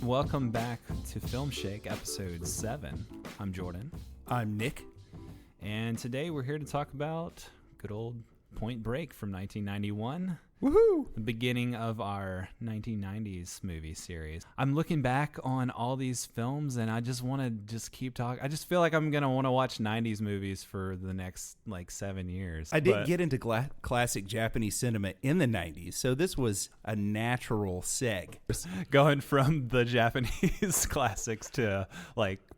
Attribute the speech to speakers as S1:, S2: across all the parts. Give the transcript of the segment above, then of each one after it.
S1: welcome back to Film Shake, episode 7. I'm Jordan.
S2: I'm Nick.
S1: And today we're here to talk about good old Point Break from 1991.
S2: Woohoo!
S1: The beginning of our 1990s movie series. I'm looking back on all these films and I just want to just keep talking. I just feel like I'm going to want to watch 90s movies for the next 7 years.
S2: I did get into classic Japanese cinema in the 90s, so this was a natural seg.
S1: Going from the Japanese classics to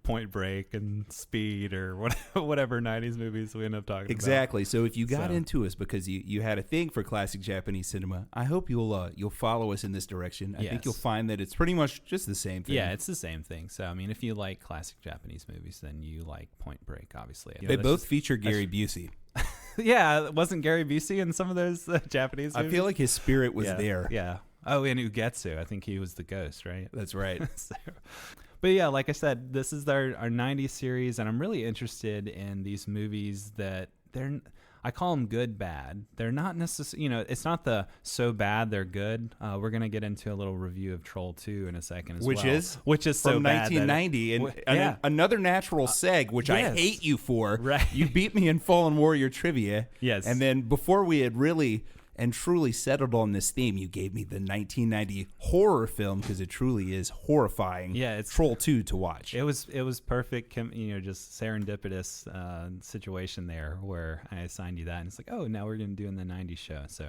S1: Point Break and Speed or whatever 90s movies we end up talking about.
S2: Exactly. So if you got into us because you had a thing for classic Japanese cinema, I hope you'll follow us in this direction. I think you'll find that it's pretty much just the same thing.
S1: Yeah, it's the same thing. So, I mean, if you like classic Japanese movies, then you like Point Break, obviously.
S2: They both feature Gary Busey.
S1: Yeah, wasn't Gary Busey in some of those Japanese movies?
S2: I feel like his spirit was there.
S1: Yeah. Oh, and Ugetsu. I think he was the ghost, right?
S2: That's right.
S1: But yeah, like I said, this is our 90s series, and I'm really interested in these movies that I call them good bad. They're not necessarily, it's not the so bad they're good. We're going to get into a little review of Troll 2 in a second as
S2: which
S1: well.
S2: Which is so
S1: from
S2: bad 1990 and another natural seg, which I hate you for.
S1: Right.
S2: You beat me in Fallen Warrior trivia.
S1: Yes.
S2: And then before we had really and truly settled on this theme, you gave me the 1990 horror film, because it truly is horrifying.
S1: Yeah, it's
S2: Troll 2 to watch.
S1: It was perfect, just serendipitous situation there where I assigned you that, and it's like, oh, now we're going to do in the 90s show, so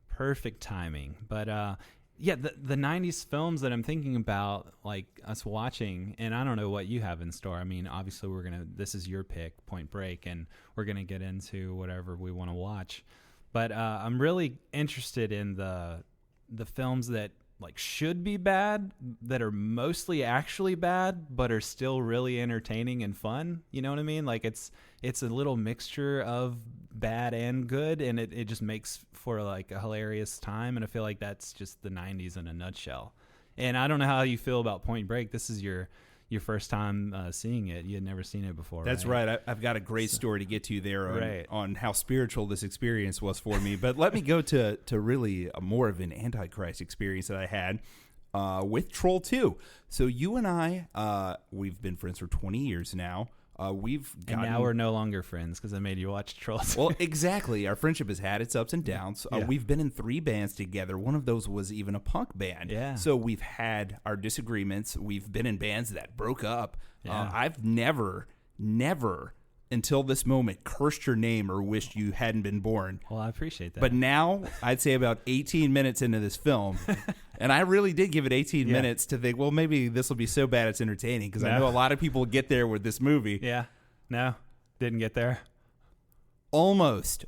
S1: perfect timing. But the 90s films that I'm thinking about, like us watching, and I don't know what you have in store. I mean, obviously this is your pick, Point Break, and we're going to get into whatever we want to watch. But I'm really interested in the films that should be bad, that are mostly actually bad, but are still really entertaining and fun. You know what I mean? It's a little mixture of bad and good, and it just makes for a hilarious time. And I feel like that's just the 90s in a nutshell. And I don't know how you feel about Point Break. This is your first time seeing it. You had never seen it before.
S2: That's right. I've got a great story to get to there on how spiritual this experience was for me. But let me go to really more of an Antichrist experience that I had with Troll 2. So you and I, we've been friends for 20 years now. And
S1: now we're no longer friends because I made you watch Troll 2.
S2: Well, exactly. Our friendship has had its ups and downs. We've been in 3 bands together. One of those was even a punk band.
S1: Yeah.
S2: So we've had our disagreements. We've been in bands that broke up.
S1: Yeah.
S2: I've never until this moment cursed your name or wished you hadn't been born.
S1: Well, I appreciate that.
S2: But now I'd say about 18 minutes into this film, and I really did give it 18 minutes to think, well, maybe this will be so bad it's entertaining, because I know a lot of people get there with this movie.
S1: Yeah. No, didn't get there.
S2: Almost.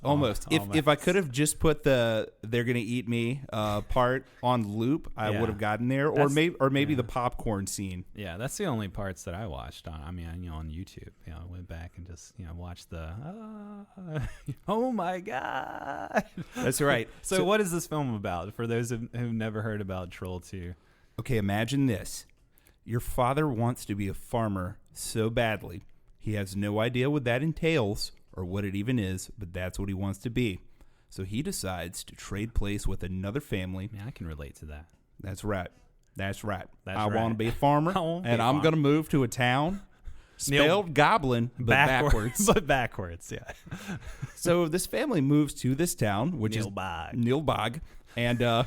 S2: If I could have just put the "they're gonna eat me" part on loop, I would have gotten there. Or maybe the popcorn scene.
S1: Yeah, that's the only parts that I watched on. I mean, on YouTube. I went back and just watched the. Oh my god!
S2: That's right.
S1: So what is this film about? For those who've never heard about Troll 2.
S2: Okay, imagine this: your father wants to be a farmer so badly, he has no idea what that entails or what it even is, but that's what he wants to be. So he decides to trade place with another family.
S1: Yeah, I can relate to that.
S2: That's right. I
S1: want
S2: to be a farmer, and I'm going to move to a town spelled goblin, but backwards.
S1: But backwards, yeah.
S2: So this family moves to this town, which is Nilbog, and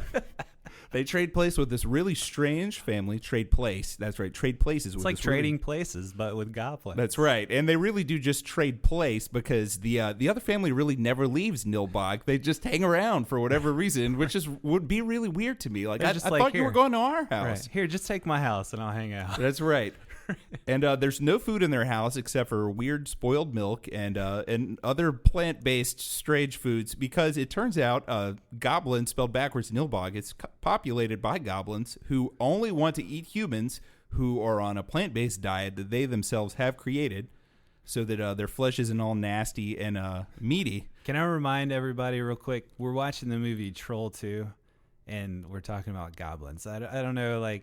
S2: they trade place with this really strange family. Trade place. That's right. Trade places.
S1: It's like trading places, but with goblins.
S2: That's right. And they really do just trade place, because the other family really never leaves Nilbog. They just hang around for whatever reason, which would be really weird to me. I thought you were going to our house.
S1: Right. Here, just take my house and I'll hang out.
S2: That's right. And there's no food in their house except for weird spoiled milk and other plant-based strange foods, because it turns out goblin, spelled backwards, Nilbog, it's populated by goblins who only want to eat humans who are on a plant-based diet that they themselves have created, so that their flesh isn't all nasty and meaty.
S1: Can I remind everybody real quick, we're watching the movie Troll 2, and we're talking about goblins. I don't know,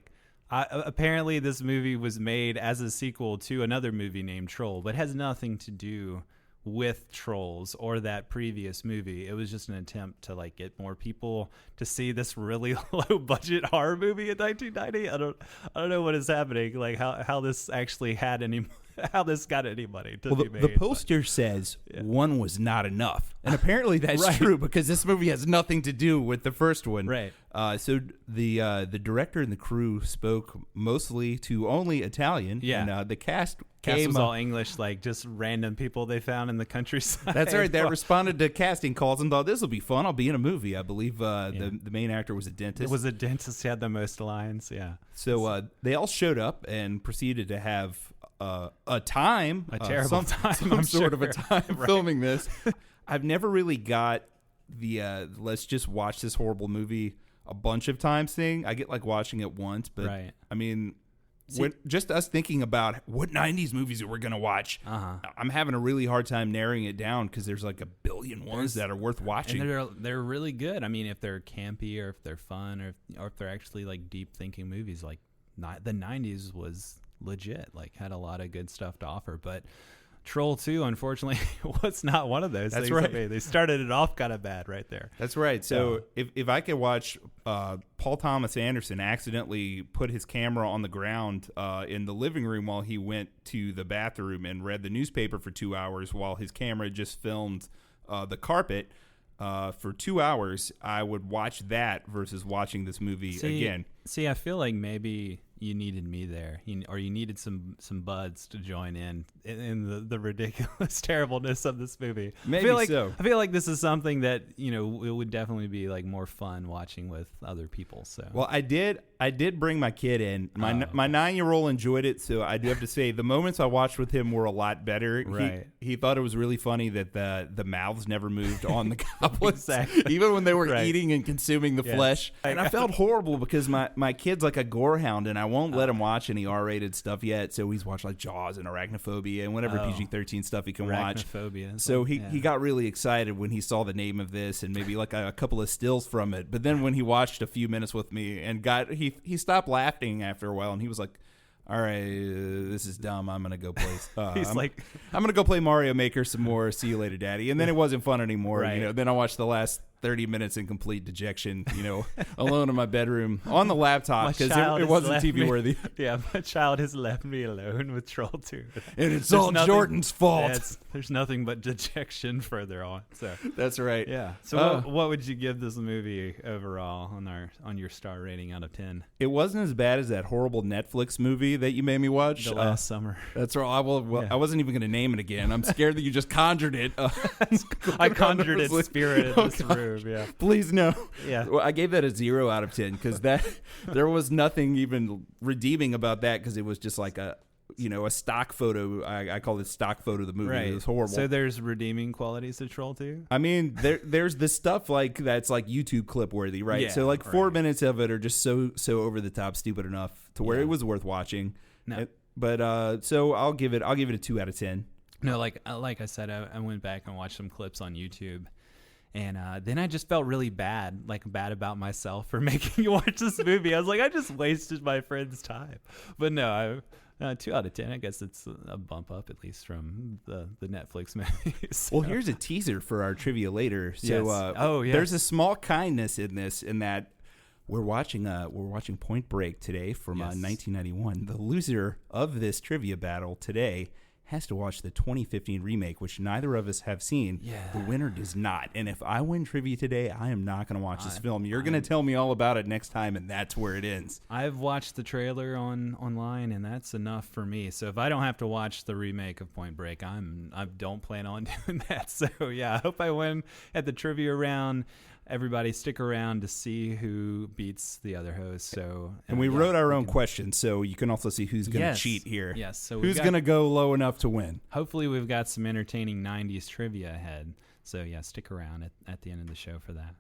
S1: apparently this movie was made as a sequel to another movie named Troll, but has nothing to do with Trolls or that previous movie. It was just an attempt to like get more people to see this really low budget horror movie in 1990. I don't know what is happening. Like how this actually had any. How this got any money to be made.
S2: The poster says one was not enough. And apparently that's true because this movie has nothing to do with the first one.
S1: Right.
S2: So the director and the crew spoke mostly to only Italian.
S1: Yeah.
S2: And the cast
S1: was all English, like just random people they found in the countryside.
S2: That's right. They responded to casting calls and thought, this will be fun. I'll be in a movie. I believe the main actor was a dentist.
S1: It was a dentist who had the most lines, yeah.
S2: So they all showed up and proceeded to have a terrible time, some sort of a time filming this. I've never really got the let's just watch this horrible movie a bunch of times thing. I get like watching it once, but I mean, just us thinking about what 90s movies that we're going to watch, I'm having a really hard time narrowing it down because there's like a billion ones that are worth watching.
S1: And they're really good. I mean, if they're campy or if they're fun or if they're actually like deep thinking movies, like the 90s was legit, like had a lot of good stuff to offer. But Troll 2, unfortunately, was not one of those things.
S2: Right.
S1: I mean, they started it off kind of bad right there.
S2: That's right. So if I could watch Paul Thomas Anderson accidentally put his camera on the ground in the living room while he went to the bathroom and read the newspaper for 2 hours while his camera just filmed the carpet for 2 hours, I would watch that versus watching this movie again.
S1: See, I feel like maybe you needed me there, or you needed some buds to join in the ridiculous terribleness of this movie.
S2: Maybe
S1: I feel like this is something that it would definitely be like more fun watching with other people. So
S2: well, I did bring my kid in. My 9-year-old enjoyed it, so I do have to say the moments I watched with him were a lot better.
S1: Right.
S2: He thought it was really funny that the mouths never moved on the goblets,
S1: exactly.
S2: even when they were eating and consuming the flesh. And I felt horrible because my kid's like a gore hound, and I won't let him watch any R-rated stuff yet. So he's watched like Jaws and Arachnophobia and whatever PG-13 stuff he can watch. So he got really excited when he saw the name of this and maybe like a couple of stills from it. But then when he watched a few minutes with me and he stopped laughing after a while, and he was like, all right, this is dumb. I'm gonna go play. I'm gonna go play Mario Maker some more. See you later, Daddy. And then it wasn't fun anymore.
S1: Right.
S2: Then I watched the last 30 minutes in complete dejection. Alone in my bedroom on the laptop because it wasn't TV worthy.
S1: Yeah, my child has left me alone with Troll 2,
S2: and it's all Jordan's fault.
S1: There's nothing but dejection further on. So
S2: that's right.
S1: Yeah. So what would you give this movie overall on your star rating out of 10?
S2: It wasn't as bad as that horrible Netflix movie that you made me watch
S1: last summer.
S2: That's right. I wasn't even going to name it again. I'm scared that you just conjured it.
S1: I conjured its spirit in this room. Yeah.
S2: Please no.
S1: Yeah.
S2: Well, I gave that a 0 out of 10 because there was nothing even redeeming about that because it was just like a stock photo. I call it stock photo of the movie.
S1: Right.
S2: It was horrible.
S1: So there's redeeming qualities to Troll 2?
S2: I mean, there's this stuff like that's like YouTube clip worthy, right?
S1: Yeah,
S2: so like 4 minutes of it are just so over the top, stupid enough to where it was worth watching.
S1: No.
S2: So I'll give it a 2 out of 10.
S1: No, like I said, I went back and watched some clips on YouTube. And then I just felt really bad about myself for making you watch this movie. I was like, I just wasted my friend's time. But no, 2 out of 10. I guess it's a bump up at least from the Netflix movies.
S2: Well, here's a teaser for our trivia later. So,
S1: yes.
S2: There's a small kindness in this, in that we're watching Point Break today from 1991. The loser of this trivia battle today has to watch the 2015 remake, which neither of us have seen.
S1: Yeah.
S2: The winner does not. And if I win trivia today, I am not going to watch this film. You're going to tell me all about it next time, and that's where it ends.
S1: I've watched the trailer online, and that's enough for me. So if I don't have to watch the remake of Point Break, I don't plan on doing that. So yeah, I hope I win at the trivia round. Everybody stick around to see who beats the other host. So,
S2: and we wrote our own questions, so you can also see who's going to cheat here.
S1: Yes. So
S2: who's going to go low enough to win?
S1: Hopefully, we've got some entertaining 90s trivia ahead. So yeah, stick around at the end of the show for that.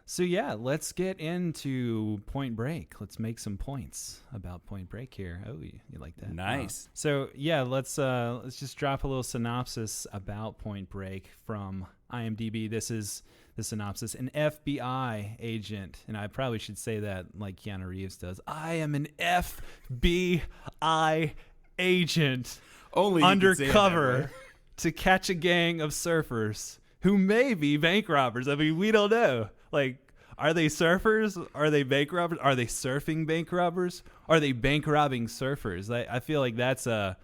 S1: So yeah, let's get into Point Break. Let's make some points about Point Break here. Oh, you like that?
S2: Nice.
S1: So yeah, let's just drop a little synopsis about Point Break from IMDb. This is the synopsis. An FBI agent, and I probably should say that like Keanu Reeves does. I am an FBI agent.
S2: Only
S1: undercover to catch a gang of surfers who may be bank robbers. I mean, we don't know. Like, are they surfers? Are they bank robbers? Are they surfing bank robbers? Are they bank robbing surfers? I feel like that's a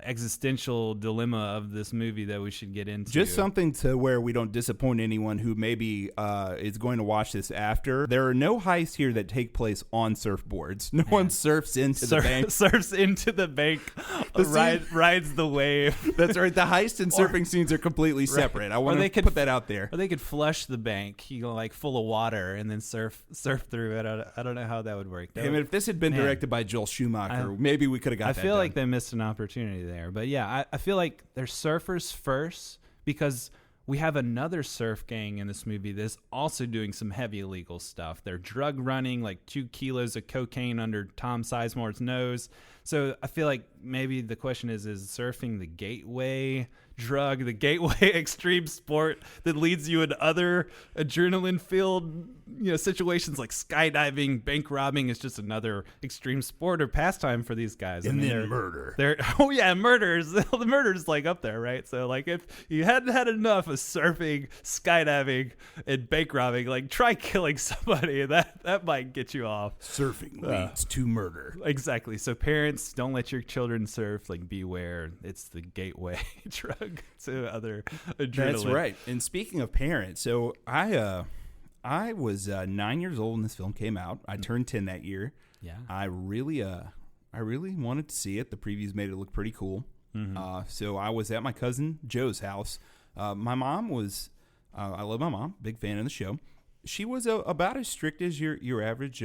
S1: existential dilemma of this movie that we should get into.
S2: Just something to where we don't disappoint anyone who maybe is going to watch this after. There are no heists here that take place on surfboards. No one surfs into the bank.
S1: Surfs into the bank, rides the wave.
S2: That's right. The heist and surfing scenes are completely separate. I want to put that out there.
S1: Or they could flush the bank, like full of water, and then surf through it. I don't know how that would work.
S2: If this had been directed by Joel Schumacher, maybe we could have got that.
S1: I feel like they missed an opportunity there. But yeah, I feel like they're surfers first because we have another surf gang in this movie that's also doing some heavy illegal stuff. They're drug running like 2 kilos of cocaine under Tom Sizemore's nose. So I feel like maybe the question is surfing the gateway drug, the gateway extreme sport that leads you into other adrenaline filled situations like skydiving, bank robbing is just another extreme sport or pastime for these guys.
S2: And then murder.
S1: Murders. The murder's like up there, right? So like if you hadn't had enough of surfing, skydiving, and bank robbing, like try killing somebody. That might get you off.
S2: Surfing leads to murder.
S1: Exactly. So parents, don't let your children surf. Like beware, it's the gateway drug to other adrenaline.
S2: That's right. And speaking of parents, so I was 9 years old when this film came out. I turned 10 that year.
S1: Yeah.
S2: I really wanted to see it. The previews made it look pretty cool. Mm-hmm. So I was at my cousin Joe's house. My mom was, I love my mom, big fan of the show. She was about as strict as your average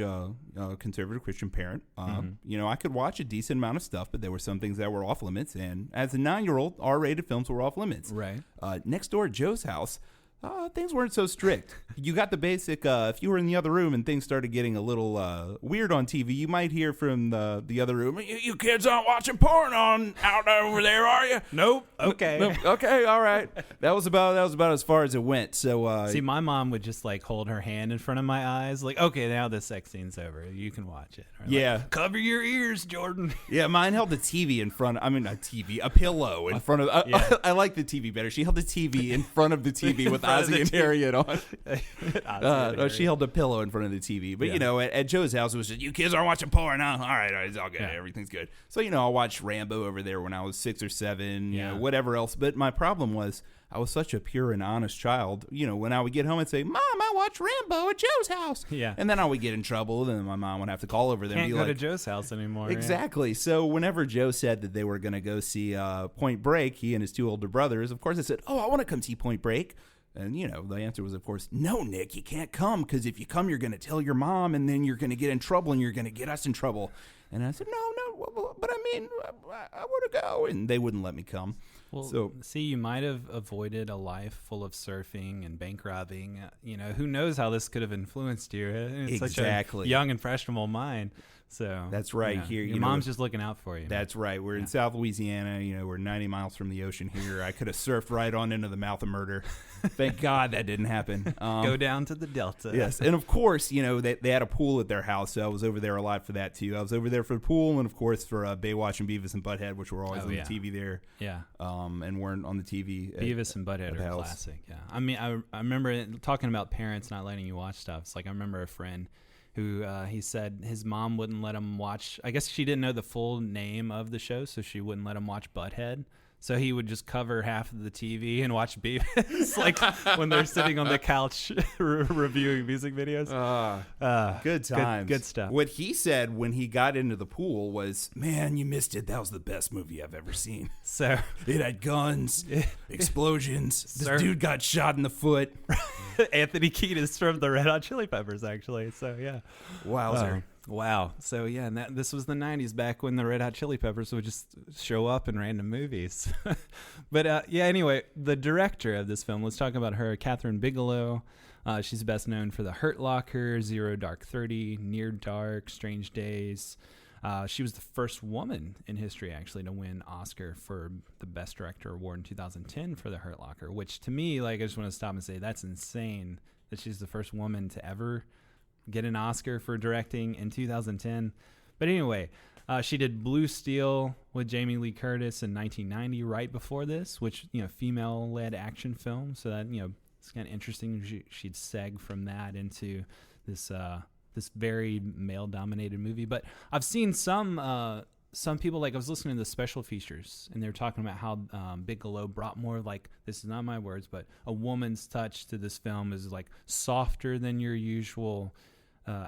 S2: conservative Christian parent. I could watch a decent amount of stuff, but there were some things that were off limits. And as a 9-year-old, R-rated films were off limits.
S1: Right.
S2: Next door at Joe's house, things weren't so strict. You got the basic, if you were in the other room and things started getting a little weird on TV, you might hear from the other room, you kids aren't watching porn out over there, are you?
S1: Nope. Okay.
S2: Nope. Okay, all right. That was about as far as it went. So
S1: see, my mom would just like hold her hand in front of my eyes, like, okay, now the sex scene's over. You can watch it. Or,
S2: yeah.
S1: Like, cover your ears, Jordan.
S2: Yeah, mine held the TV in front. A pillow in front of.
S1: Yeah.
S2: I like the TV better. She held the TV in front of the TV with Ozzy and Harriet on. She held a pillow in front of the TV. But, at Joe's house, it was just, you kids aren't watching porn, huh? All right, it's all good. Yeah. Everything's good. So, I watched Rambo over there when I was 6 or 7, whatever else. But my problem was I was such a pure and honest child. When I would get home and say, Mom, I watched Rambo at Joe's house.
S1: Yeah.
S2: And then I would get in trouble. And then my mom would have to call over there and be
S1: like,
S2: like,
S1: go to Joe's house anymore.
S2: Exactly. Yeah. So whenever Joe said that they were going to go see Point Break, he and his 2 older brothers, of course I said, I want to come see Point Break. And, the answer was, of course, no, Nick, you can't come because if you come, you're going to tell your mom and then you're going to get in trouble and you're going to get us in trouble. And I said, no, but I mean, I want to go. And they wouldn't let me come.
S1: Well, so, see, you might have avoided a life full of surfing and bank robbing. Who knows how this could have influenced you. It's
S2: exactly.
S1: Such a young, impressionable mind. So
S2: that's right. Here,
S1: your mom's just looking out for you.
S2: That's right. We're in South Louisiana. We're 90 miles from the ocean here. I could have surfed right on into the mouth of murder. Thank God that didn't happen.
S1: Go down to the Delta.
S2: Yes, and of course, they had a pool at their house, so I was over there a lot for that too. I was over there for the pool, and of course for Baywatch and Beavis and Butthead, which were always on the TV there.
S1: Yeah.
S2: And weren't on the TV.
S1: Beavis and Butthead are classic. Yeah. I mean, I remember talking about parents not letting you watch stuff. It's like I remember a friend who he said his mom wouldn't let him watch. I guess she didn't know the full name of the show, so she wouldn't let him watch Butthead. So he would just cover half of the TV and watch Beavis, like when they're sitting on the couch reviewing music videos.
S2: Good times.
S1: Good stuff.
S2: What he said when he got into the pool was, man, you missed it. That was the best movie I've ever seen.
S1: So
S2: it had guns, explosions. This dude got shot in the foot.
S1: Anthony Kiedis from the Red Hot Chili Peppers, actually. So, yeah.
S2: Wowzer.
S1: Wow. So, yeah, and this was the 90s, back when the Red Hot Chili Peppers would just show up in random movies. But, anyway, the director of this film, let's talk about her, Kathryn Bigelow. She's best known for The Hurt Locker, Zero Dark 30, Near Dark, Strange Days. She was the first woman in history, actually, to win Oscar for the Best Director award in 2010 for The Hurt Locker, which to me, I just want to stop and say that's insane that she's the first woman to ever get an Oscar for directing in 2010. But anyway, She did Blue Steel with Jamie Lee Curtis in 1990, right before this, which, female-led action film. So that, it's kind of interesting. She'd seg from that into this very male-dominated movie. But I've seen some people, like I was listening to the special features, and they were talking about how Bigelow brought more, like, this is not my words, but a woman's touch to this film, is like softer than your usual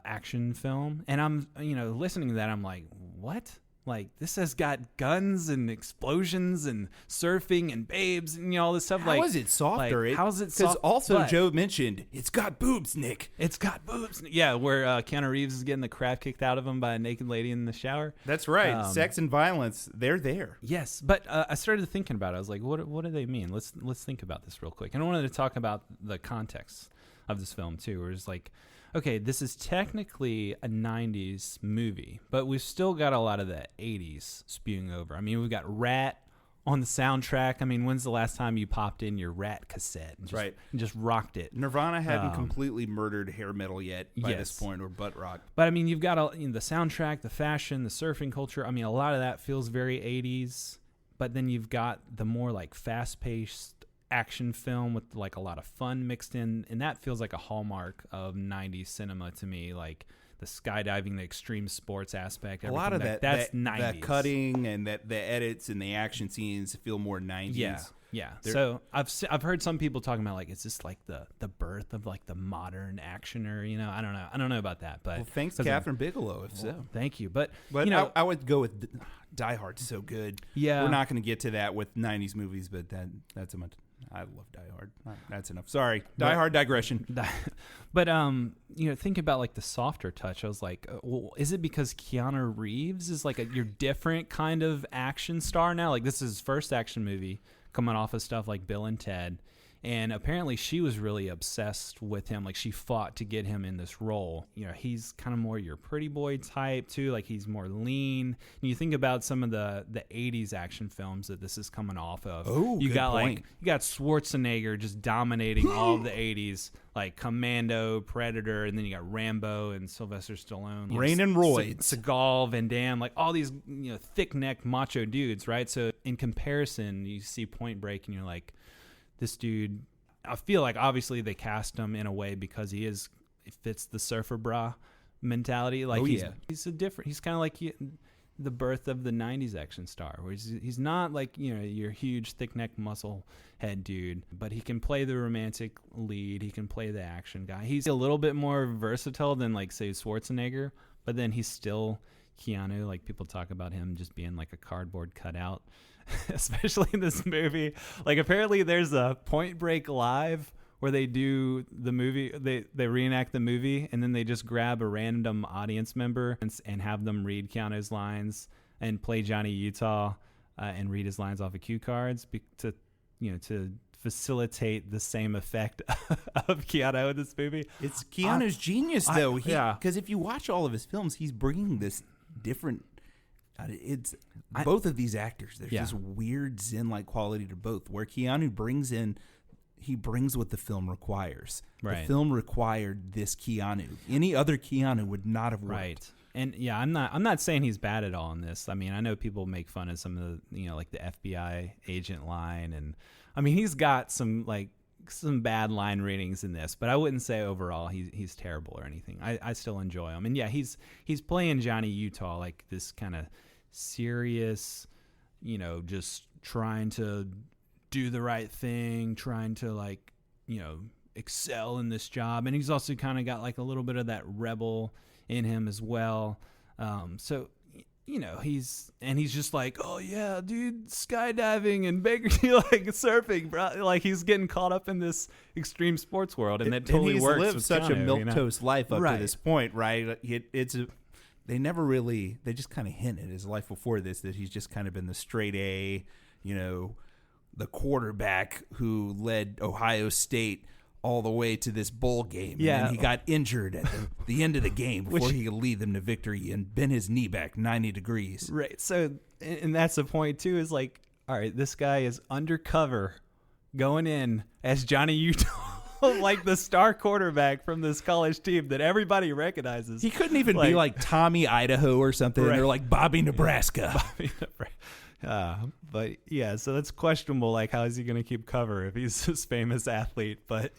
S1: action film. And I'm, listening to that, I'm like, what? Like, this has got guns and explosions and surfing and babes and all this stuff.
S2: How is it softer?
S1: Like, how is it soft?
S2: Because also Joe mentioned it's got boobs, Nick.
S1: It's got boobs. Yeah, where Keanu Reeves is getting the crap kicked out of him by a naked lady in the shower.
S2: That's right. Sex and violence, they're there.
S1: Yes, but I started thinking about it. I was like, what do they mean? Let's think about this real quick. And I wanted to talk about the context of this film too, where it's like, okay, this is technically a 90s movie, but we've still got a lot of the 80s spewing over. I mean, we've got Rat on the soundtrack. I mean, when's the last time you popped in your Rat cassette and just rocked it?
S2: Nirvana hadn't completely murdered hair metal yet by this point, or butt rock.
S1: But I mean, you've got the soundtrack, the fashion, the surfing culture. I mean, a lot of that feels very 80s, but then you've got the more like fast-paced action film with like a lot of fun mixed in, and that feels like a hallmark of 90s cinema to me. Like the skydiving, the extreme sports aspect,
S2: a lot of
S1: that's 90s.
S2: That cutting and that the edits and the action scenes feel more 90s.
S1: Yeah. So I've heard some people talking about, like, is this like the birth of like the modern actioner? I don't know about that, but
S2: well, thanks Kathryn Bigelow.
S1: Thank you, but
S2: I would go with Die Hard's so good.
S1: Yeah,
S2: we're not going to get to that with 90s movies, but that's a much. I love Die Hard. That's enough. Sorry. Die Hard digression.
S1: But, think about like the softer touch. I was like, well, is it because Keanu Reeves is like your different kind of action star now? Like, this is his first action movie coming off of stuff like Bill and Ted. And apparently she was really obsessed with him. Like, she fought to get him in this role. He's kind of more your pretty boy type too. Like, he's more lean. And you think about some of the 80s action films that this is coming off of.
S2: Oh,
S1: you
S2: good
S1: got
S2: point.
S1: You got Schwarzenegger just dominating all of the 80s, like Commando, Predator, and then you got Rambo and Sylvester Stallone.
S2: Rain and Royds.
S1: Seagal, Van Damme, like all these thick-necked macho dudes, right? So in comparison, you see Point Break and you're like, this dude, I feel like obviously they cast him in a way because he fits the surfer bra mentality. Like he's kind of like the birth of the 90s action star, where he's not like, your huge thick neck muscle head dude, but he can play the romantic lead. He can play the action guy. He's a little bit more versatile than like say Schwarzenegger, but then he's still Keanu. Like people talk about him just being like a cardboard cutout. Especially in this movie. Like apparently there's a Point Break Live where they do the movie, they reenact the movie, and then they just grab a random audience member and have them read Keanu's lines and play Johnny Utah and read his lines off of cue cards to facilitate the same effect of Keanu in this movie.
S2: It's Keanu's genius though. Because if you watch all of his films, he's bringing this different. Both of these actors, there's this weird zen-like quality to both, where Keanu brings what the film requires.
S1: Right.
S2: The film required this Keanu. Any other Keanu would not have worked.
S1: Right. And yeah, I'm not saying he's bad at all in this. I mean, I know people make fun of some of the, like the FBI agent line, and I mean, he's got some bad line readings in this, but I wouldn't say overall he's terrible or anything. I still enjoy him. And yeah, he's playing Johnny Utah, like this kind of serious, just trying to do the right thing, trying to like, excel in this job. And he's also kind of got like a little bit of that rebel in him as well. So he's just like, oh yeah, dude, skydiving and like surfing, bro. Like he's getting caught up in this extreme sports world, and that totally works.
S2: He's lived
S1: with
S2: such
S1: Keanu,
S2: a milquetoast life up to this point, right? They just kind of hinted his life before this that he's just kind of been the straight A, the quarterback who led Ohio State all the way to this bowl game.
S1: Yeah.
S2: And he got injured at the end of the game before he could lead them to victory and bent his knee back 90 degrees.
S1: Right. So, and that's the point too, is like, all right, this guy is undercover going in as Johnny Utah. like the star quarterback from this college team that everybody recognizes.
S2: He couldn't even be like Tommy Idaho or something. Right. Or like Bobby Nebraska.
S1: But yeah, so that's questionable. Like, how is he going to keep cover if he's this famous athlete? But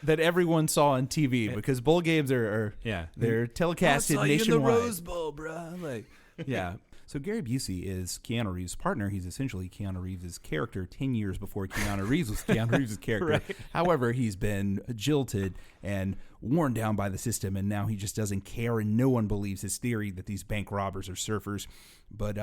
S2: that everyone saw on TV because bowl games are they're telecasted nationwide. You in the
S1: Rose Bowl, bro. Like, yeah.
S2: So Gary Busey is Keanu Reeves' partner. He's essentially Keanu Reeves' character 10 years before Keanu Reeves was Keanu Reeves' character.
S1: Right.
S2: However, he's been jilted and worn down by the system, and now he just doesn't care, and no one believes his theory that these bank robbers are surfers. But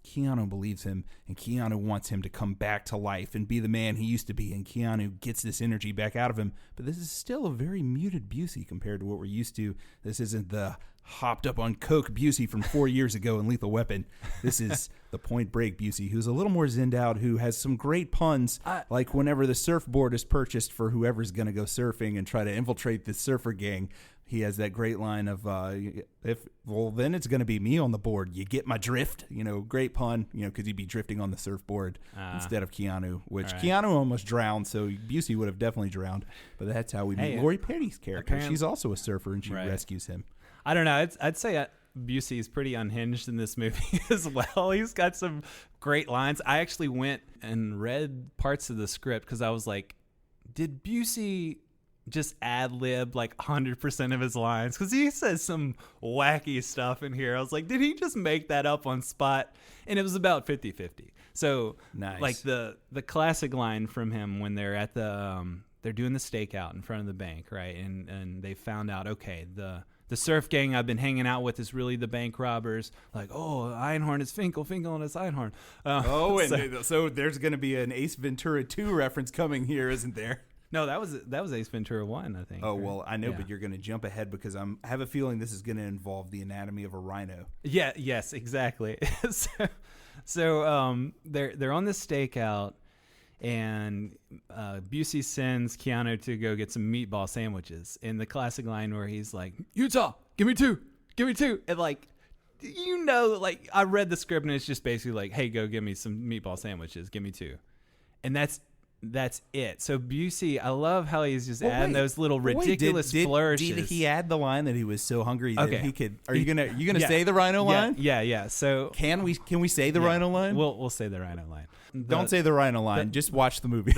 S2: Keanu believes him, and Keanu wants him to come back to life and be the man he used to be, and Keanu gets this energy back out of him. But this is still a very muted Busey compared to what we're used to. This isn't the hopped up on coke Busey from 4 years ago in Lethal Weapon. This is the Point Break Busey, who's a little more zinned out, who has some great puns, like whenever the surfboard is purchased for whoever's going to go surfing and try to infiltrate this surfer gang. He has that great line of, then it's going to be me on the board. You get my drift? Great pun, because he'd be drifting on the surfboard instead of Keanu, which Keanu almost drowned, so Busey would have definitely drowned. But that's how we meet Lori Petty's character. She's also a surfer, and she rescues him.
S1: I don't know. I'd say Busey is pretty unhinged in this movie as well. He's got some great lines. I actually went and read parts of the script because I was like, did Busey just ad-lib like 100% of his lines? Because he says some wacky stuff in here. I was like, did he just make that up on spot? And it was about 50-50. So
S2: nice.
S1: Like the classic line from him when they're at the they're doing the stakeout in front of the bank, right? And they found out, okay, the surf gang I've been hanging out with is really the bank robbers. Like, oh, Einhorn is Finkel and it's Einhorn.
S2: So there's going to be an Ace Ventura 2 reference coming here, isn't there?
S1: No, that was Ace Ventura 1, I think.
S2: Oh, well, I know, but you're going to jump ahead because I have a feeling this is going to involve the anatomy of a rhino.
S1: Yeah, yes, exactly. So they're on the stakeout, and Busey sends Keanu to go get some meatball sandwiches. In the classic line where he's like, Utah, give me two. And like, I read the script and it's just basically like, hey, go give me some meatball sandwiches. Give me 2. And that's it. So Busey, I love how he's just adding those little ridiculous flourishes.
S2: Did he add the line that he was so hungry that he could? Are you gonna say the rhino line?
S1: Yeah. So
S2: can we say the rhino line?
S1: We'll say the rhino line.
S2: Don't say the rhino line. Just watch the movie.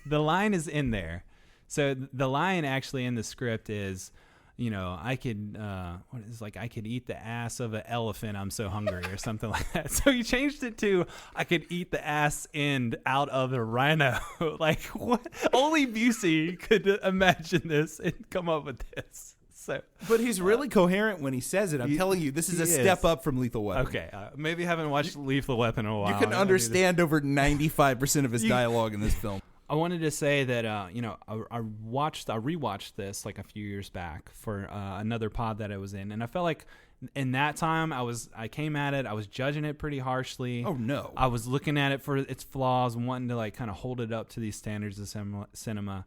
S1: The line is in there. So the line actually in the script is, I could I could eat the ass of an elephant. I'm so hungry, or something like that. So he changed it to I could eat the ass end out of a rhino. Like, what? Only Busey could imagine this and come up with this. So,
S2: but he's really coherent when he says it. I'm telling you, this is a step up from Lethal Weapon.
S1: Okay, maybe haven't watched Lethal Weapon in a while.
S2: You can understand over 95% of his dialogue in this film.
S1: I wanted to say that I rewatched this like a few years back for another pod that I was in, and I felt like in that time I came at it, I was judging it pretty harshly.
S2: Oh no,
S1: I was looking at it for its flaws and wanting to like kind of hold it up to these standards of cinema.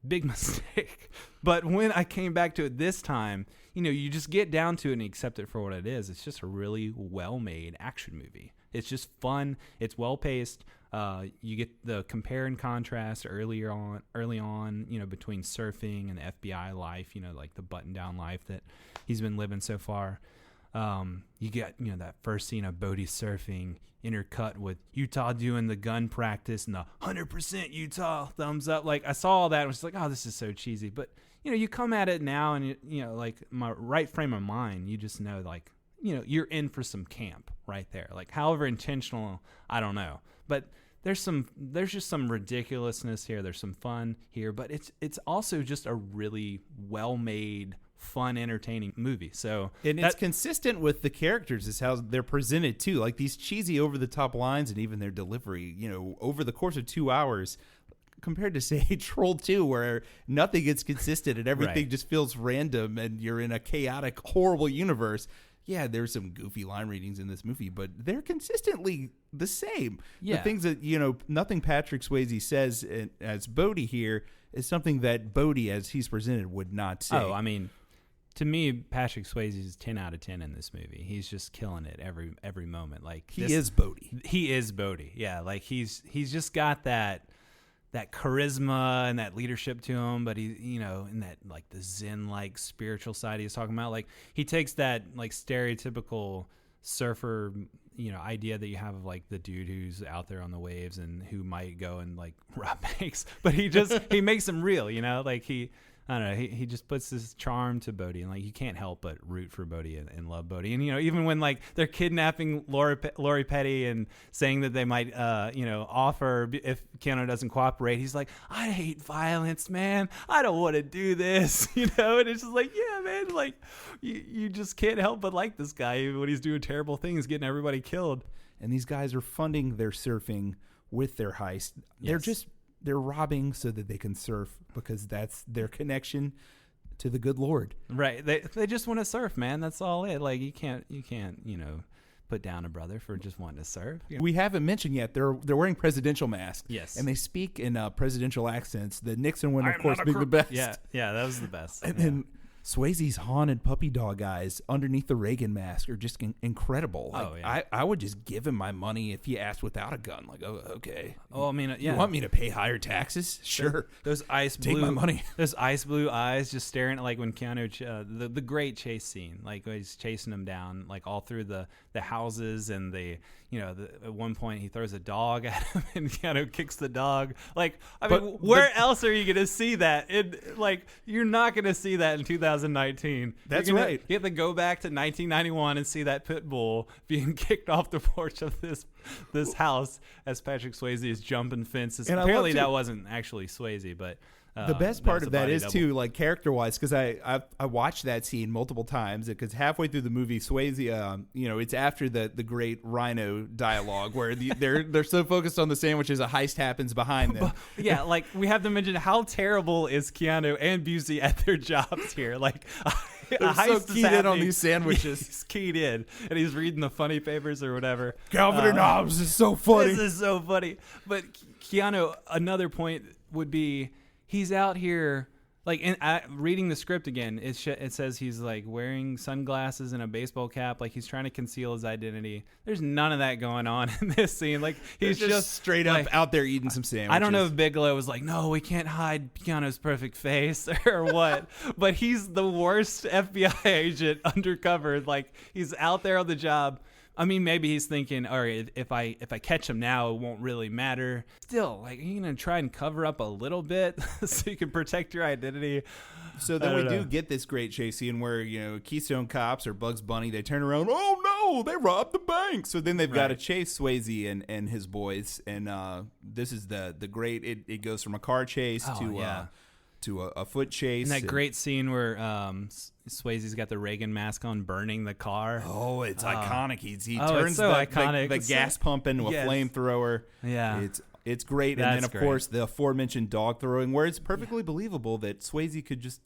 S1: Big mistake. But when I came back to it this time, you just get down to it and accept it for what it is. It's just a really well-made action movie. It's just fun. It's well-paced. You get the compare and contrast early on, between surfing and the FBI life, like the button-down life that he's been living so far. You get, that first scene of Bodhi surfing intercut with Utah doing the gun practice and the 100% Utah thumbs up. Like, I saw all that and was like, oh, this is so cheesy. But, you come at it now and, like my right frame of mind, you just know, like, you're in for some camp right there. Like, however intentional, I don't know. But there's just some ridiculousness here. There's some fun here, but it's also just a really well-made, fun, entertaining movie. So
S2: it's consistent with the characters, is how they're presented too. Like these cheesy over-the-top lines and even their delivery, over the course of 2 hours, compared to say Troll 2, where nothing gets consistent and everything just feels random and you're in a chaotic, horrible universe. Yeah, there's some goofy line readings in this movie, but they're consistently the same.
S1: Yeah.
S2: The things that, nothing Patrick Swayze says as Bodhi here is something that Bodhi, as he's presented, would not say.
S1: Oh, I mean, to me, Patrick Swayze is 10 out of 10 in this movie. He's just killing it every moment. Like
S2: he is Bodhi.
S1: He is Bodhi. Yeah, like he's just got that that charisma and that leadership to him, but he, in that like the Zen like spiritual side he was talking about, like he takes that like stereotypical surfer, idea that you have of like the dude who's out there on the waves and who might go and like rob banks, but he makes him real, like I don't know. He just puts this charm to Bodhi, and like you can't help but root for Bodhi and love Bodhi. And even when like they're kidnapping Lori Petty and saying that they might offer if Keanu doesn't cooperate, he's like, I hate violence, man. I don't want to do this, and it's just like, yeah, man, like you just can't help but like this guy even when he's doing terrible things, getting everybody killed.
S2: And these guys are funding their surfing with their heist. Yes. They're robbing so that they can surf because that's their connection to the good Lord.
S1: Right. They just want to surf, man. That's all it. Like you can't, put down a brother for just wanting to surf.
S2: We haven't mentioned yet they're wearing presidential masks.
S1: Yes.
S2: And they speak in presidential accents. The Nixon one, of course, being the best.
S1: Yeah, that was the best.
S2: And then Swayze's haunted puppy dog eyes underneath the Reagan mask are just incredible. Like, I would just give him my money if he asked without a gun. Like, oh, okay.
S1: Oh, I mean, yeah.
S2: You want me to pay higher taxes? Sure.
S1: Those ice blue,
S2: take my money.
S1: Those ice blue eyes just staring at like when Keanu, the great chase scene, like when he's chasing him down, like all through the houses and at one point he throws a dog at him and Keanu kicks the dog. Like, I mean, where else are you going to see that? You're not going to see that in 2019.
S2: That's right.
S1: You have to go back to 1991 and see that pit bull being kicked off the porch of this house as Patrick Swayze is jumping fences. And apparently that wasn't actually Swayze, but
S2: the best part of that is double. Too, like character-wise, because I watched that scene multiple times because halfway through the movie, Swayze, it's after the great Rhino dialogue where they're so focused on the sandwiches, a heist happens behind them.
S1: Yeah, like we have to mention how terrible is Keanu and Busey at their jobs here. Like
S2: they're so keyed in on these sandwiches.
S1: He's keyed in, and he's reading the funny papers or whatever.
S2: Calvin and Hobbes is so funny.
S1: This is so funny. But Keanu, another point would be, he's out here, like, reading the script again, it says he's, like, wearing sunglasses and a baseball cap, like he's trying to conceal his identity. There's none of that going on in this scene. Like, he's just
S2: straight up out there eating some sandwiches.
S1: I don't know if Bigelow was like, no, we can't hide Keanu's perfect face or what, but he's the worst FBI agent undercover. Like, he's out there on the job. I mean, maybe he's thinking, all right, if I catch him now, it won't really matter. Still, like, are you going to try and cover up a little bit so you can protect your identity?
S2: So then we do get this great chase scene where, Keystone Cops or Bugs Bunny, they turn around, oh no, they robbed the bank. So then they've got to chase Swayze and his boys. And this is the great, it goes from a car chase to a foot chase.
S1: And that great scene where Swayze's got the Reagan mask on, burning the car.
S2: Oh, it's iconic. He turns the gas pump into a flamethrower.
S1: Yeah.
S2: It's great. And then, of course, the aforementioned dog throwing, where it's perfectly believable that Swayze could just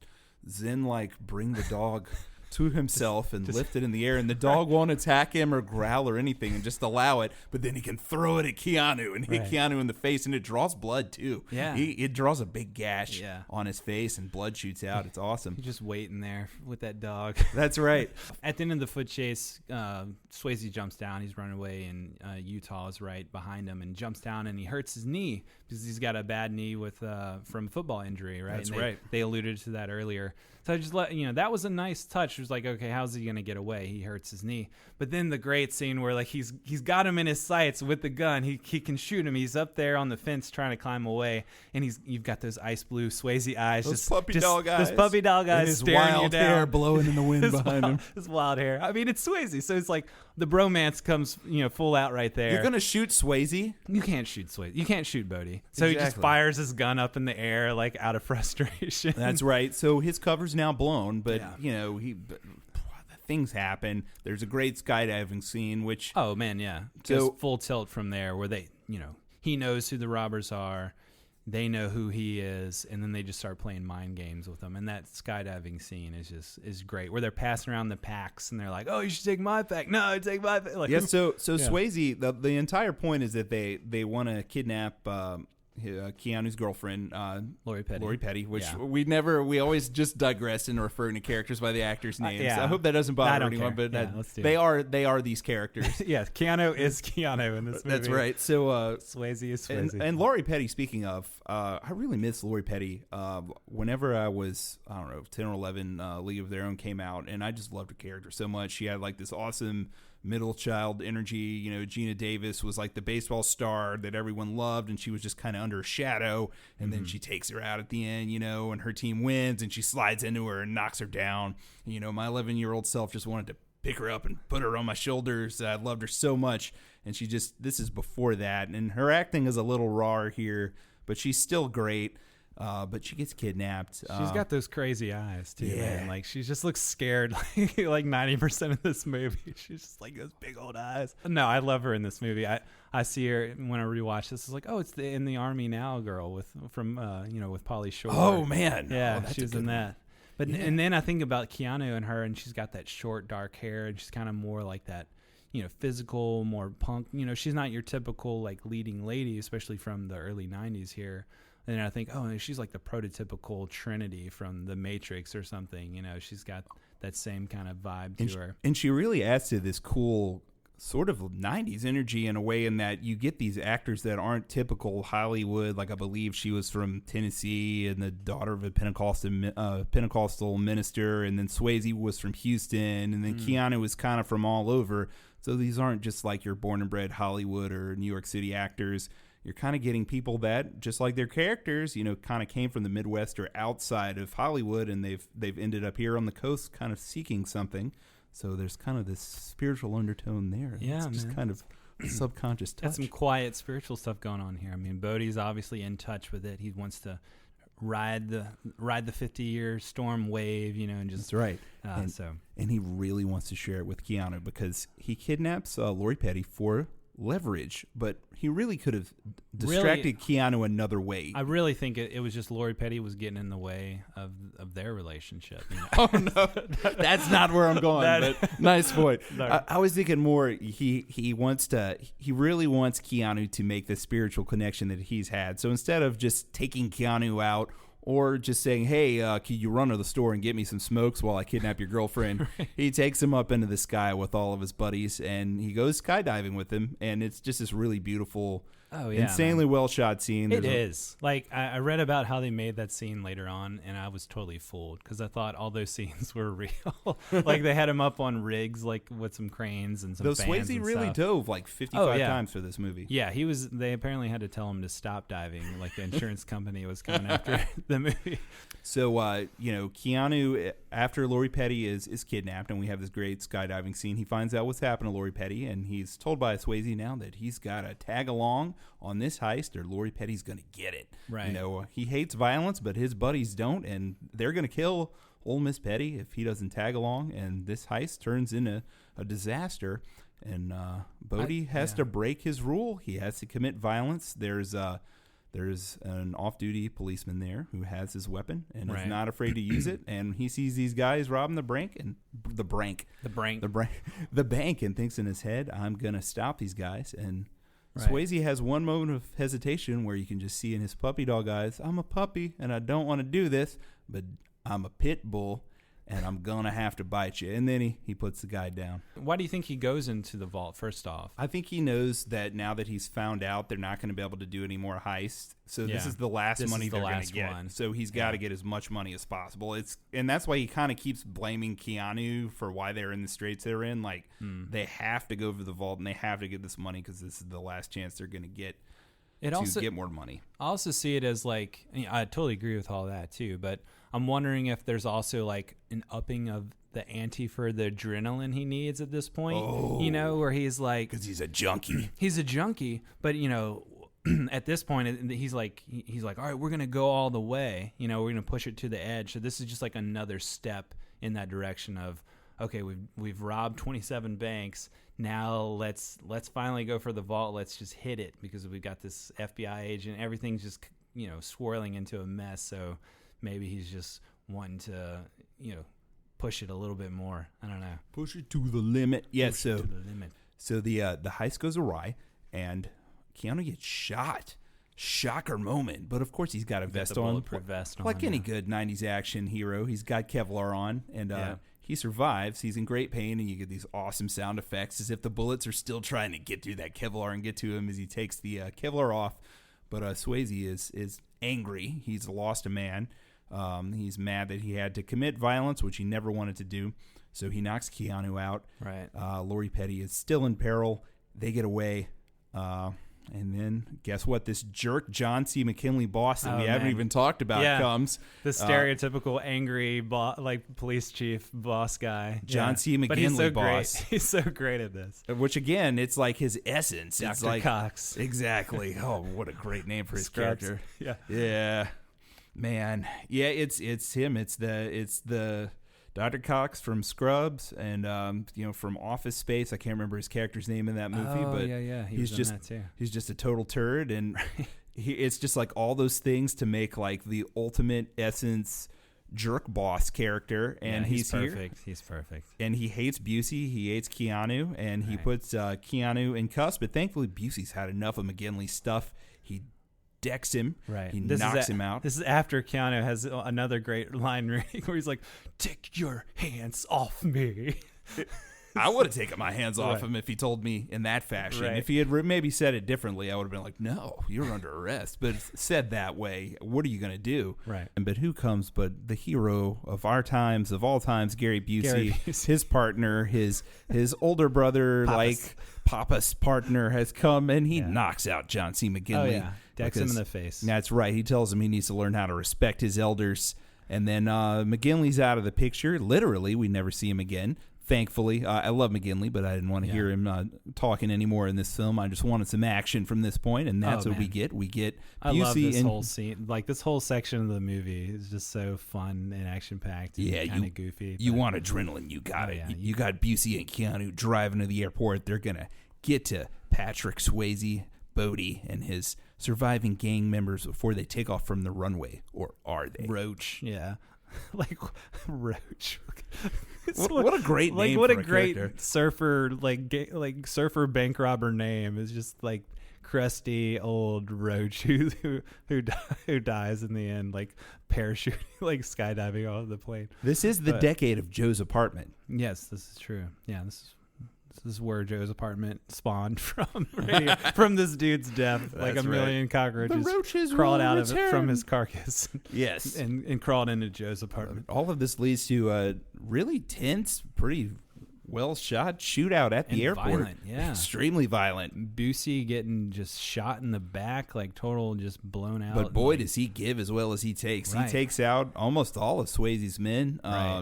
S2: zen-like bring the dog to himself and lift it in the air, and the dog won't attack him or growl or anything and just allow it, but then he can throw it at Keanu and hit Keanu in the face, and it draws blood too.
S1: Yeah.
S2: It draws a big gash on his face and blood shoots out. It's awesome.
S1: He's just waiting there with that dog.
S2: That's right.
S1: At the end of the foot chase, Swayze jumps down. He's running away, and Utah is right behind him and jumps down, and he hurts his knee because he's got a bad knee from a football injury, right?
S2: That's right.
S1: They alluded to that earlier. So I just that was a nice touch. It was like, okay, how's he gonna get away? He hurts his knee. But then the great scene where like he's got him in his sights with the gun. He can shoot him. He's up there on the fence trying to climb away, and you've got those ice blue Swayze eyes,
S2: those puppy dog eyes
S1: and his
S2: staring
S1: wild
S2: you down. Hair blowing in the wind behind him.
S1: His wild hair. I mean, it's Swayze, so it's like the bromance comes full out right there.
S2: You're gonna shoot Swayze?
S1: You can't shoot Swayze. You can't shoot Bodhi. So he just fires his gun up in the air like out of frustration.
S2: That's right. So his cover's now blown, but things happen. There's a great skydiving scene, which
S1: goes full tilt from there, where they he knows who the robbers are, they know who he is, and then they just start playing mind games with him. And that skydiving scene is great, where they're passing around the packs and they're like, oh, you should take my pack. No, take my pack. Like,
S2: so Swayze, the entire point is that they want to kidnap Keanu's girlfriend,
S1: Lori Petty.
S2: Which we always just digress in referring to characters by the actors' names. I hope that doesn't bother anyone, but they are these characters.
S1: Yes, Keanu is Keanu in this movie.
S2: That's right. So
S1: Swayze is Swayze.
S2: And Lori Petty, speaking of, I really miss Lori Petty. Whenever I was, 10 or 11, League of Their Own came out, and I just loved her character so much. She had like this awesome middle child energy. Gina Davis was like the baseball star that everyone loved, and she was just kind of under a shadow, and then she takes her out at the end, and her team wins, and she slides into her and knocks her down. My 11-year-old self just wanted to pick her up and put her on my shoulders. I loved her so much, and this is before that, and her acting is a little raw here, but she's still great. But she gets kidnapped.
S1: She's got those crazy eyes too, man. Like she just looks scared like 90% of this movie. She's just like those big old eyes. No, I love her in this movie. I see her when I rewatch this. It's like, oh, it's the In the Army Now girl with Pauly Shore.
S2: Oh man,
S1: yeah, she was in that. But and then I think about Keanu and her, and she's got that short dark hair, and she's kind of more like that, physical, more punk. She's not your typical like leading lady, especially from the early 90s here. And I think, oh, she's like the prototypical Trinity from The Matrix or something. She's got that same kind of vibe to her.
S2: And she really adds to this cool sort of 90s energy in a way, in that you get these actors that aren't typical Hollywood. Like I believe she was from Tennessee and the daughter of a Pentecostal minister. And then Swayze was from Houston. And then Keanu was kind of from all over. So these aren't just like your born and bred Hollywood or New York City actors. You're kind of getting people that, just like their characters, kind of came from the Midwest or outside of Hollywood, and they've ended up here on the coast kind of seeking something. So there's kind of this spiritual undertone there.
S1: Yeah,
S2: it's just kind of a subconscious touch.
S1: That's some quiet spiritual stuff going on here. I mean, Bodhi's obviously in touch with it. He wants to ride the 50-year storm wave, and just...
S2: That's right.
S1: And
S2: he really wants to share it with Keanu, because he kidnaps Lori Petty for leverage, but he really could have distracted Keanu another way.
S1: I really think it was just Lori Petty was getting in the way of their relationship.
S2: Oh no, that's not where I'm going. But nice point. No. I was thinking more. He really wants Keanu to make the spiritual connection that he's had. So instead of just taking Keanu out, or just saying, hey, can you run to the store and get me some smokes while I kidnap your girlfriend? Right. He takes him up into the sky with all of his buddies, and he goes skydiving with him. And it's just this really beautiful, insanely well-shot scene.
S1: It is. Like, I read about how they made that scene later on, and I was totally fooled, because I thought all those scenes were real. Like, they had him up on rigs, like, with some cranes and some fans
S2: Swayze
S1: and
S2: really
S1: stuff.
S2: Dove, like, 55 times for this movie.
S1: Yeah, they apparently had to tell him to stop diving. Like, the insurance company was coming after the movie.
S2: So, Keanu, after Lori Petty is kidnapped, and we have this great skydiving scene, he finds out what's happened to Lori Petty, and he's told by Swayze now that he's got to tag along on this heist, or Lori Petty's going to get it.
S1: Right.
S2: He hates violence, but his buddies don't, and they're going to kill old Miss Petty if he doesn't tag along, and this heist turns into a disaster, and Bodhi has to break his rule. He has to commit violence. There's an off-duty policeman there who has his weapon and is not afraid to use it. And he sees these guys robbing the bank and thinks in his head, I'm going to stop these guys. And Swayze has one moment of hesitation where you can just see in his puppy dog eyes, I'm a puppy and I don't want to do this, but I'm a pit bull and I'm going to have to bite you. And then he puts the guy down.
S1: Why do you think he goes into the vault, first off?
S2: I think he knows that now that he's found out, they're not going to be able to do any more heists. So this is the last money they're going to get. So he's got to get as much money as possible. And that's why he kind of keeps blaming Keanu for why they're in the straits they're in. Like, they have to go for the vault and they have to get this money because this is the last chance they're going to get to get more money.
S1: I also see it as like, I totally agree with all that too, but I'm wondering if there's also like an upping of the ante for the adrenaline he needs at this point. Where he's like,
S2: because he's a junkie.
S1: He's a junkie, but at this point he's like, all right, we're gonna go all the way. We're gonna push it to the edge. So this is just like another step in that direction of, okay, we've robbed 27 banks. Now let's finally go for the vault. Let's just hit it because we've got this FBI agent. Everything's just swirling into a mess. So maybe he's just wanting to push it a little bit more. I don't know.
S2: Push it to the limit. Yeah.
S1: Push it to the limit.
S2: So the heist goes awry, and Keanu gets shot. shocker moment. But of course, he's got a vest
S1: the
S2: on,
S1: bulletproof vest on,
S2: like any good '90s action hero. He's got Kevlar on, and he survives. He's in great pain, and you get these awesome sound effects as if the bullets are still trying to get through that Kevlar and get to him as he takes the Kevlar off. But Swayze is angry. He's lost a man. He's mad that he had to commit violence, which he never wanted to do. So he knocks Keanu out.
S1: Right.
S2: Lori Petty is still in peril. They get away. And then guess what? This jerk John C. McKinley boss that we haven't even talked about comes.
S1: The stereotypical angry police chief boss guy.
S2: John C. McKinley boss.
S1: Great. He's so great at this.
S2: Which again, it's like his essence.
S1: Dr.
S2: It's like
S1: Cox.
S2: Exactly. Oh, what a great name for his character.
S1: Yeah.
S2: Yeah. Man. Yeah, it's him. It's the Dr. Cox from Scrubs and from Office Space. I can't remember his character's name in that movie, but
S1: he's just that too.
S2: He's just a total turd, and it's just like all those things to make like the ultimate essence jerk boss character. And he's
S1: perfect.
S2: Here,
S1: he's perfect,
S2: and he hates Busey. He hates Keanu, and he puts Keanu in cuffs. But thankfully, Busey's had enough of McGinley's stuff. He decks him.
S1: Right.
S2: He knocks him out.
S1: This is after Keanu has another great line reading where he's like, "Take your hands off me."
S2: I would have taken my hands off him if he told me in that fashion.
S1: Right.
S2: If he had maybe said it differently, I would have been like, "No, you're under arrest." But it's said that way, what are you going to do?
S1: Right.
S2: But who comes but the hero of our times, of all times, Gary Busey, his partner, his older brother, Papa's partner has come, and he knocks out John C. McGinley.
S1: Oh, yeah. Decks him in the face.
S2: That's right. He tells him he needs to learn how to respect his elders. And then McGinley's out of the picture. Literally, we never see him again. Thankfully, I love McGinley, but I didn't want to hear him talking anymore in this film. I just wanted some action from this point, and that's what we get. We get
S1: I
S2: Busey
S1: love this whole scene. Like, this whole section of the movie is just so fun and action-packed and kind of goofy.
S2: You want adrenaline, you got it. You got Busey and Keanu driving to the airport. They're going to get to Patrick Swayze, Bodie, and his surviving gang members before they take off from the runway. Or are they?
S1: Roach. Yeah. Like, Roach.
S2: What a great name!
S1: Like, what
S2: for
S1: a great
S2: character.
S1: surfer, like surfer bank robber name is just like crusty old Roach who dies in the end, like parachuting, like skydiving off the plane.
S2: This is the decade of Joe's Apartment.
S1: Yes, this is true. Yeah, this is where Joe's Apartment spawned from. From this dude's death, like a million cockroaches crawled out of it from his carcass.
S2: Yes,
S1: and crawled into Joe's apartment.
S2: All of this leads to a really tense, pretty well shot shootout at the airport.
S1: Violent, yeah,
S2: extremely violent.
S1: Busey getting just shot in the back, like total just blown out.
S2: But boy, does he give as well as he takes. Right. He takes out almost all of Swayze's men.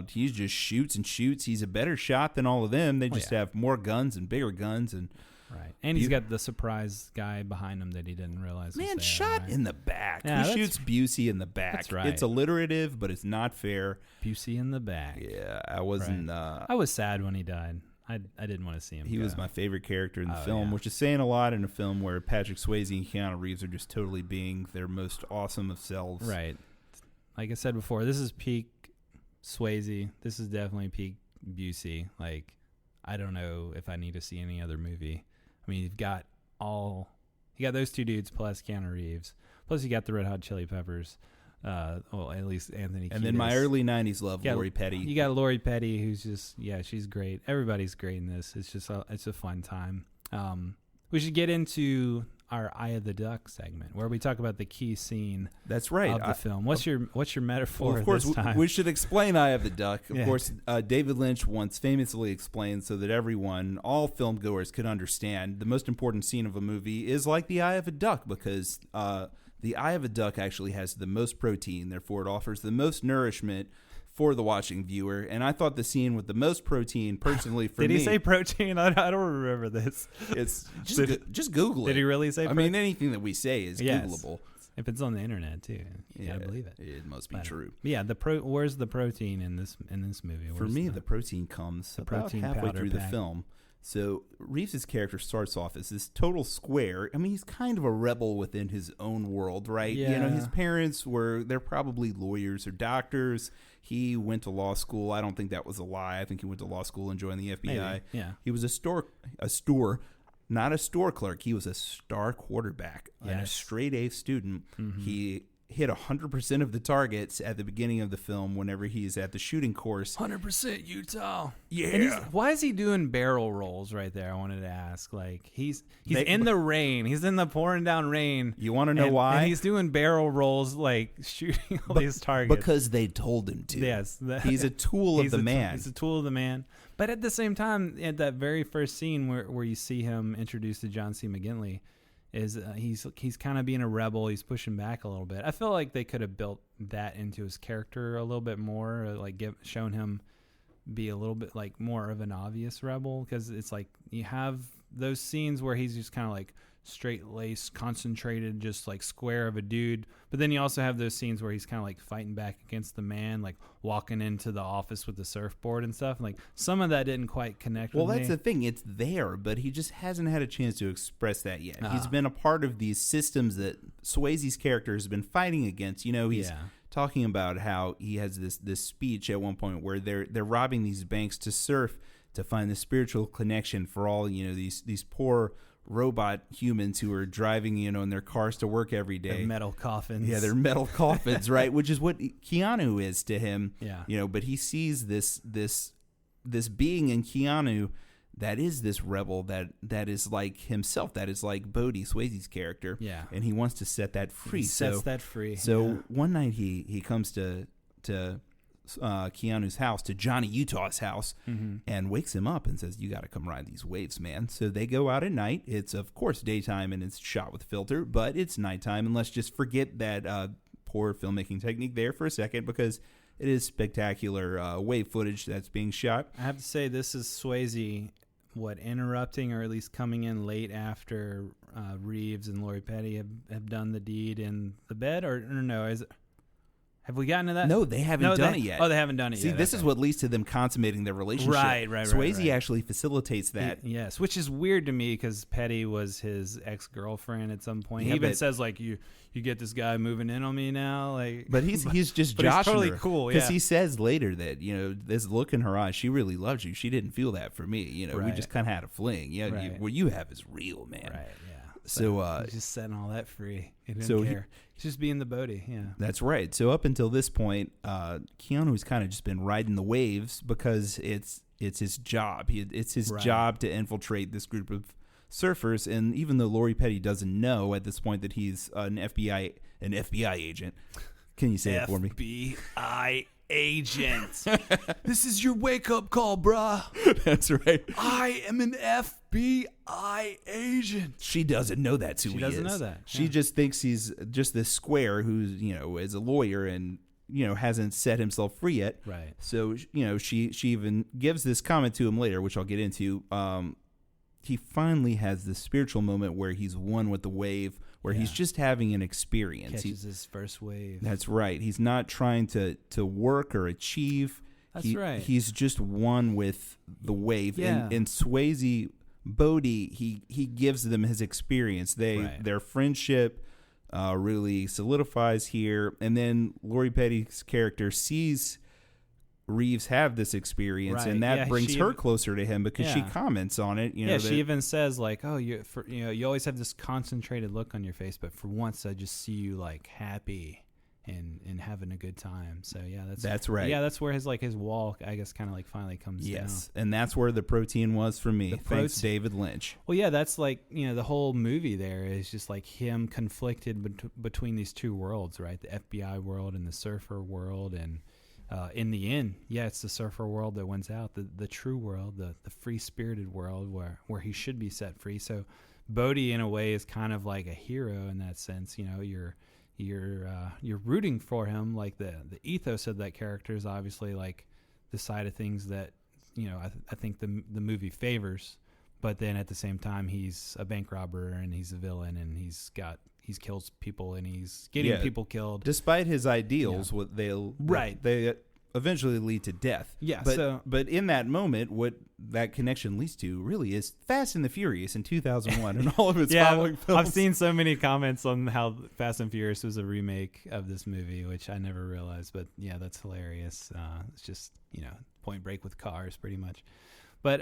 S2: He just shoots and shoots. He's a better shot than all of them. They just have more guns and bigger guns and.
S1: Right, and he's got the surprise guy behind him that he didn't realize.
S2: Man, shot in the back.
S1: Yeah,
S2: he shoots Busey in the back.
S1: That's right.
S2: It's alliterative, but it's not fair.
S1: Busey in the back.
S2: Yeah, I wasn't.
S1: I was sad when he died. I didn't want to see him.
S2: He was my favorite character in the film, which is saying a lot in a film where Patrick Swayze and Keanu Reeves are just totally being their most awesome of selves.
S1: Right. Like I said before, this is peak Swayze. This is definitely peak Busey. Like, I don't know if I need to see any other movie. I mean, you got those two dudes plus Keanu Reeves, plus you got the Red Hot Chili Peppers. Well, at least Anthony.
S2: And then my early '90s love, Lori Petty.
S1: You got Lori Petty, who's just she's great. Everybody's great in this. It's just it's a fun time. We should get into our Eye of the Duck segment, where we talk about the key scene.
S2: That's right.
S1: Of the film. What's your metaphor?
S2: Well, of course,
S1: this time?
S2: We should explain Eye of the Duck. Of course, David Lynch once famously explained so that all film goers could understand. The most important scene of a movie is like the eye of a duck, because the eye of a duck actually has the most protein. Therefore, it offers the most nourishment for the watching viewer. And I thought the scene with the most protein, personally, for me...
S1: Did he say protein? I don't remember this.
S2: It's just Google it.
S1: Did he really say protein?
S2: I mean, anything that we say is Googleable.
S1: If it's on the internet, too. You gotta believe it.
S2: It must be true.
S1: Yeah, where's the protein in this movie?
S2: For me, the protein comes about halfway through the film. So Reeves' character starts off as this total square. I mean, he's kind of a rebel within his own world, right?
S1: Yeah.
S2: You know, his parents they're probably lawyers or doctors. He went to law school. I don't think that was a lie. I think he went to law school and joined the FBI.
S1: Maybe. Yeah.
S2: He was a store not a store clerk. He was a star quarterback and a straight A student. He hit 100% of the targets at the beginning of the film whenever he's at the shooting course.
S1: 100% Utah.
S2: Yeah.
S1: And why is he doing barrel rolls right there? I wanted to ask. Like he's in the rain. He's in the pouring down rain.
S2: You want to know why?
S1: And he's doing barrel rolls, like shooting all these targets
S2: because they told him to.
S1: Yes,
S2: he's a tool of the man.
S1: He's a tool of the man. But at the same time, at that very first scene where you see him introduced to John C. McGinley, is he's kind of being a rebel. He's pushing back a little bit. I feel like they could have built that into his character a little bit more, like shown him be a little bit like more of an obvious rebel, because it's like you have those scenes where he's just kind of like straight-laced, concentrated, just like square of a dude. But then you also have those scenes where he's kind of like fighting back against the man, like walking into the office with the surfboard and stuff. Like some of that didn't quite connect with me.
S2: Well, that's the thing. It's there, but he just hasn't had a chance to express that yet. He's been a part of these systems that Swayze's character has been fighting against. You know, he's talking about how he has this speech at one point where they're robbing these banks to surf to find the spiritual connection for all, you know, these poor robot humans who are driving, you know, in their cars to work every day.
S1: They're metal coffins.
S2: Yeah, they're metal coffins, right? Which is what Keanu is to him.
S1: Yeah.
S2: You know, but he sees this being in Keanu that is this rebel that is like himself, that is like Bodhi, Swayze's character.
S1: Yeah.
S2: And he wants to set that free.
S1: He sets that free.
S2: So one night he comes to Keanu's house, to Johnny Utah's house, and wakes him up and says, "You got to come ride these waves, man." So they go out at night. It's of course daytime and it's shot with filter, but it's nighttime. And let's just forget that poor filmmaking technique there for a second, because it is spectacular wave footage that's being shot.
S1: I have to say, this is Swayze, interrupting or at least coming in late after Reeves and Lori Petty have done the deed in the bed, or no? Have we gotten to that?
S2: No, they haven't done it yet.
S1: Oh, they haven't done it yet.
S2: See, this is what leads to them consummating their relationship.
S1: Right.
S2: Swayze actually facilitates that.
S1: Yes, which is weird to me because Petty was his ex-girlfriend at some point. He even says, like, you get this guy moving in on me now. Like,
S2: but he's just
S1: but
S2: joshing
S1: he's totally
S2: her.
S1: cool,
S2: because he says later that, you know, this look in her eyes, she really loves you. She didn't feel that for me. You know, we just kind of had a fling. Yeah, what you have is real, man.
S1: Right. Yeah.
S2: So
S1: he's just setting all that free. He didn't care. He's just being the Bodhi. Yeah,
S2: that's right. So up until this point, Keanu's kind of just been riding the waves because it's his job. It's his job to infiltrate this group of surfers. And even though Lori Petty doesn't know at this point that he's an FBI agent, can you say it for me?
S1: FBI agent. This is your wake up call, brah.
S2: That's right.
S1: I am an FBI agent.
S2: She doesn't know that's who he is.
S1: She doesn't know that.
S2: She just thinks he's just this square who's, you know, is a lawyer and, you know, hasn't set himself free yet.
S1: Right.
S2: So, you know, she even gives this comment to him later, which I'll get into. He finally has this spiritual moment where he's one with the wave, where he's just having an experience.
S1: Catches his first wave.
S2: That's right. He's not trying to work or achieve.
S1: That's right.
S2: He's just one with the wave.
S1: Yeah.
S2: And Swayze, Bodhi, he gives them his experience. Their friendship really solidifies here. And then Lori Petty's character sees Reeves have this experience, and that brings her closer to him because she comments on it. You know,
S1: she even says like, "Oh, you always have this concentrated look on your face, but for once, I just see you like happy and having a good time." So that's right. Yeah, that's where his wall, I guess, kind of like finally comes down.
S2: Yes, and that's where the protein was for me. Thanks, David Lynch.
S1: Well, yeah, that's like, you know, the whole movie there is just like him conflicted between these two worlds, right? The FBI world and the surfer world, and in the end, it's the surfer world that wins out, the true world, the free-spirited world where he should be set free. So Bodhi, in a way, is kind of like a hero in that sense. You know, you're rooting for him. Like the ethos of that character is obviously like the side of things that, you know, I think the movie favors. But then at the same time, he's a bank robber and he's a villain and he's kills people and he's getting people killed.
S2: Despite his ideals, they eventually lead to death.
S1: Yeah.
S2: But in that moment, what that connection leads to really is Fast and the Furious in 2001 and all of its following films.
S1: I've seen so many comments on how Fast and Furious was a remake of this movie, which I never realized. But yeah, that's hilarious. It's just, you know, Point Break with cars, pretty much. But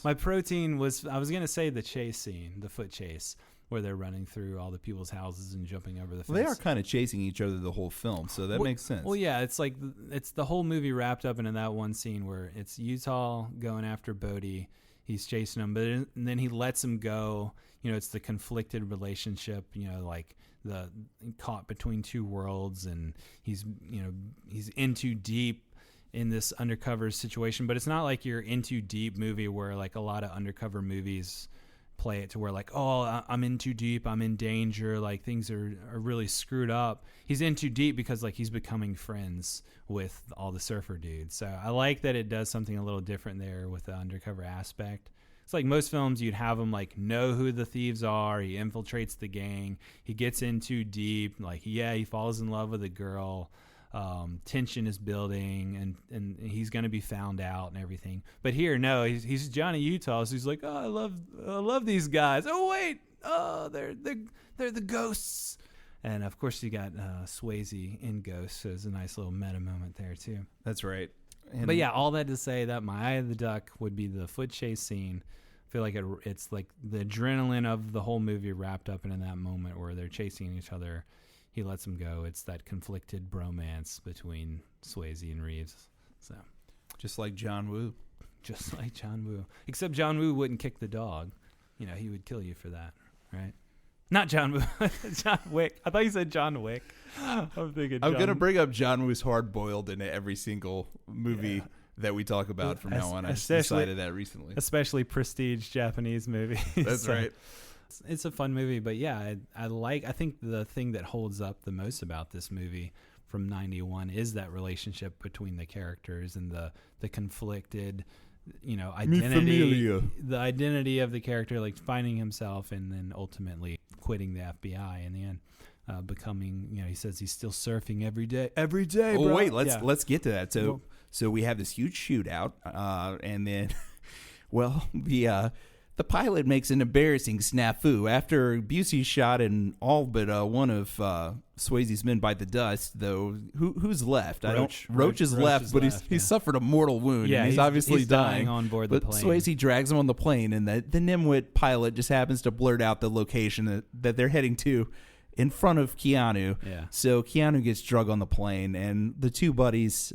S1: My protein was, I was going to say the chase scene, the foot chase, where they're running through all the people's houses and jumping over the fence.
S2: Well, they are kind of chasing each other the whole film, so that makes sense.
S1: Well, yeah, it's like it's the whole movie wrapped up into that one scene where it's Utah going after Bodhi. He's chasing him, and then he lets him go. You know, it's the conflicted relationship, you know, like the caught between two worlds, and he's in too deep in this undercover situation. But it's not like your in too deep movie where like a lot of undercover movies play it to where like, oh, I'm in too deep, I'm in danger, like things are really screwed up. He's in too deep because like he's becoming friends with all the surfer dudes. So I like that it does something a little different there with the undercover aspect. It's like most films, you'd have him like know who the thieves are. He infiltrates the gang. He gets in too deep. Like, yeah, he falls in love with a girl. Tension is building, and he's going to be found out and everything. But here, no, he's Johnny Utah. So he's like, oh, I love these guys. Oh wait, oh they're the ghosts. And of course, you got Swayze in Ghosts. So it's a nice little meta moment there too.
S2: That's right.
S1: But yeah, all that to say that my eye of the duck would be the foot chase scene. I feel like it's like the adrenaline of the whole movie wrapped up in that moment where they're chasing each other. He lets him go. It's that conflicted bromance between Swayze and Reeves. So,
S2: just like John Woo.
S1: Just like John Woo. Except John Woo wouldn't kick the dog. You know, he would kill you for that, right? Not John Woo. John Wick. I thought you said John Wick. I'm thinking
S2: I'm going to bring up John Woo's Hard Boiled in every single movie that we talk about from now on. I decided that recently.
S1: Especially prestige Japanese movies.
S2: That's right.
S1: It's a fun movie, but yeah, I think the thing that holds up the most about this movie from 91 is that relationship between the characters and the conflicted, you know, identity, the identity of the character, like finding himself and then ultimately quitting the FBI in the end, becoming, you know, he says he's still surfing every day.
S2: Oh,
S1: bro.
S2: wait, let's get to that. So we have this huge shootout, and then, well, the pilot makes an embarrassing snafu. After Busey's shot and all but one of Swayze's men bite the dust, though, who's left? Roach is left, but he's suffered a mortal wound.
S1: Yeah,
S2: and he's obviously
S1: dying on board the
S2: plane.
S1: plane.
S2: Swayze drags him on the plane, and the nimwit pilot just happens to blurt out the location that they're heading to in front of Keanu.
S1: Yeah.
S2: So Keanu gets drug on the plane, and the two buddies,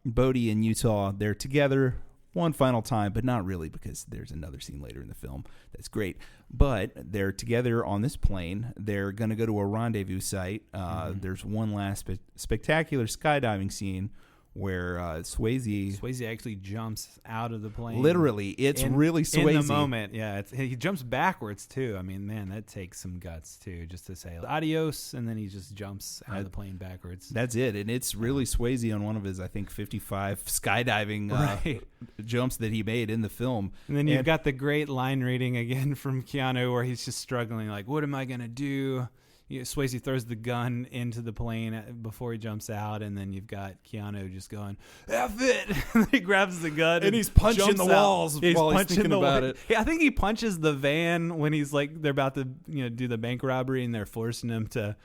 S2: Bodhi and Utah, they're together one final time, but not really, because there's another scene later in the film that's great. But they're together on this plane. They're going to go to a rendezvous site. There's one last spectacular skydiving scene where Swayze
S1: actually jumps out of the plane.
S2: Literally, it's really Swayze.
S1: In the moment, yeah. He jumps backwards, too. I mean, man, that takes some guts, too, just to say adios, and then he just jumps out of the plane backwards.
S2: That's it, and it's really Swayze on one of his, I think, 55 skydiving jumps that he made in the film.
S1: And then you've got the great line reading again from Keanu where he's just struggling, like, what am I going to do? Swayze throws the gun into the plane before he jumps out, and then you've got Keanu just going, F it! He grabs the gun
S2: and he's punching the walls while he's thinking about it.
S1: Yeah, I think he punches the van when he's like, they're about to do the bank robbery, and they're forcing him to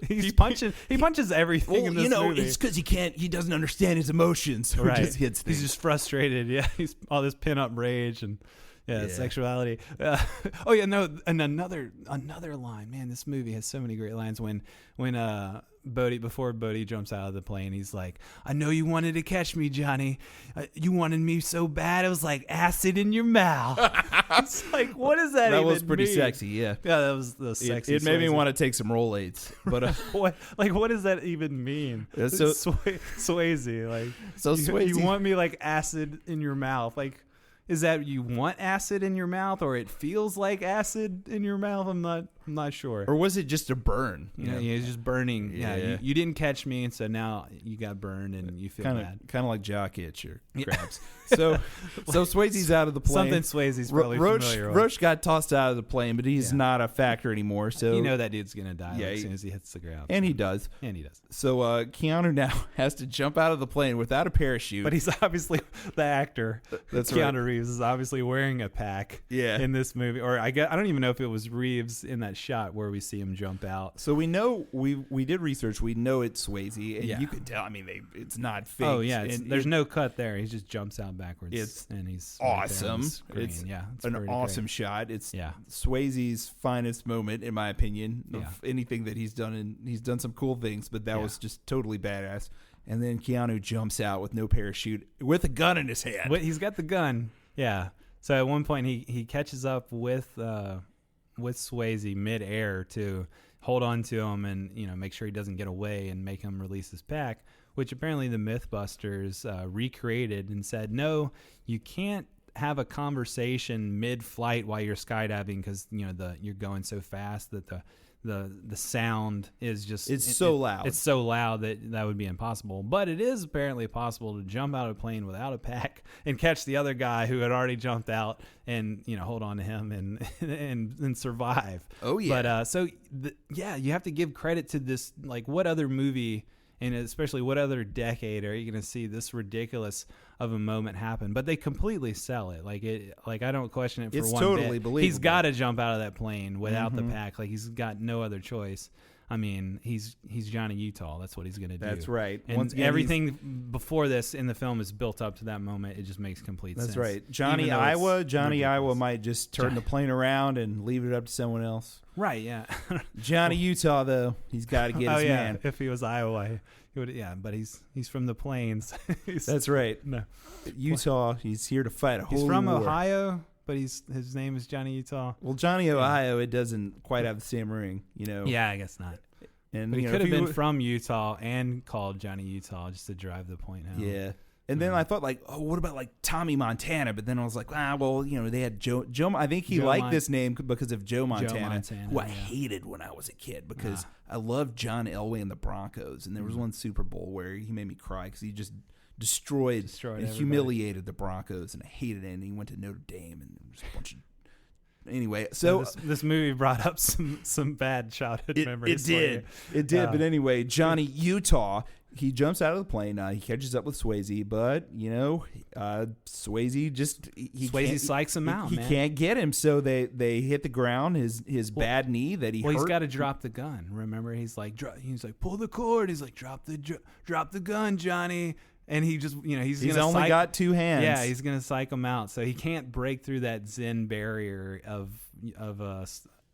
S1: he punches everything in this movie.
S2: It's because he doesn't understand his emotions. So
S1: right.
S2: He just hits things.
S1: He's just frustrated. Yeah, he's all this pin-up rage and sexuality. Oh yeah, no, and another line. Man, this movie has so many great lines. When before Bodhi jumps out of the plane, he's like, "I know you wanted to catch me, Johnny. You wanted me so bad, it was like acid in your mouth." It's like, what does that?
S2: That
S1: even
S2: was pretty
S1: mean?
S2: Sexy. Yeah,
S1: that was the sexy.
S2: It made me want to take some Rolaids. But
S1: what does that even mean?
S2: So
S1: Swayze, like,
S2: Swayze,
S1: you want me like acid in your mouth, like. Is that you want acid in your mouth, or it feels like acid in your mouth? I'm not sure.
S2: Or was it just a burn?
S1: Yeah, it's just burning. Yeah. You didn't catch me, and so now you got burned, and you feel bad.
S2: Kind of like jock itch or crabs. So Swayze's out of the plane.
S1: Something Swayze's probably familiar with.
S2: Roach got tossed out of the plane, but he's not a factor anymore. So
S1: you know that dude's gonna die as soon as he hits the ground.
S2: And he does. So Keanu now has to jump out of the plane without a parachute.
S1: But he's obviously the actor.
S2: That's
S1: Keanu
S2: right.
S1: Reeves. Reeves is obviously wearing a pack in this movie. Or I don't even know if it was Reeves in that shot where we see him jump out.
S2: So we know, we did research. We know it's Swayze, and you could tell. I mean, it's not fake.
S1: Oh yeah, there's no cut there. He just jumps out backwards. And he's
S2: awesome.
S1: Right it's
S2: an awesome shot. It's
S1: yeah.
S2: Swayze's finest moment, in my opinion, of anything that he's done. And he's done some cool things, but that was just totally badass. And then Keanu jumps out with no parachute, with a gun in his hand.
S1: He's got the gun. Yeah. So at one point he catches up with Swayze midair to hold on to him and make sure he doesn't get away and make him release his pack, which apparently the Mythbusters recreated and said, no, you can't have a conversation mid-flight while you're skydiving because you're going so fast that the sound is just
S2: so loud.
S1: It's so loud that would be impossible. But it is apparently possible to jump out of a plane without a pack and catch the other guy who had already jumped out and hold on to him and survive.
S2: Oh yeah.
S1: But you have to give credit to this. Like, what other movie and especially what other decade are you going to see this ridiculous of a moment happen? But they completely sell it. Like I don't question it for
S2: it's
S1: one
S2: totally
S1: bit.
S2: Believable.
S1: He's got to jump out of that plane without the pack. Like, he's got no other choice. I mean, he's Johnny Utah. That's what he's going to do.
S2: That's right.
S1: And everything before this in the film is built up to that moment. It just makes complete sense.
S2: That's right. Johnny Iowa might just turn the plane around and leave it up to someone else.
S1: Right, yeah.
S2: Johnny Utah, though, he's got to get his man.
S1: If he was Iowa, he would. Yeah, but he's from the plains.
S2: That's right.
S1: No,
S2: Utah. He's here to fight a whole
S1: He's from
S2: war.
S1: Ohio, but his name is Johnny Utah.
S2: Well, Johnny Ohio, it doesn't quite have the same ring,
S1: Yeah, I guess not.
S2: And
S1: but he could have been from Utah and called Johnny Utah just to drive the point home.
S2: Yeah. And then I thought, what about Tommy Montana? But then I was like, they had Joe. I think he liked this name because of Joe Montana, who I hated when I was a kid because I loved John Elway and the Broncos. And there was one Super Bowl where he made me cry because he just destroyed and humiliated the Broncos, and I hated it. And he went to Notre Dame, and there was a bunch of. Anyway, so
S1: this movie brought up some bad childhood memories.
S2: It did. But anyway, Johnny Utah, he jumps out of the plane. He catches up with Swayze, but Swayze just
S1: Swayze psychs him out.
S2: He can't get him, so they hit the ground. His bad knee that he hurt.
S1: He's got to drop the gun. Remember, he's like pull the cord. He's like drop the gun, Johnny. And he just, he's
S2: only got two hands.
S1: Yeah, he's gonna psych him out, so he can't break through that Zen barrier of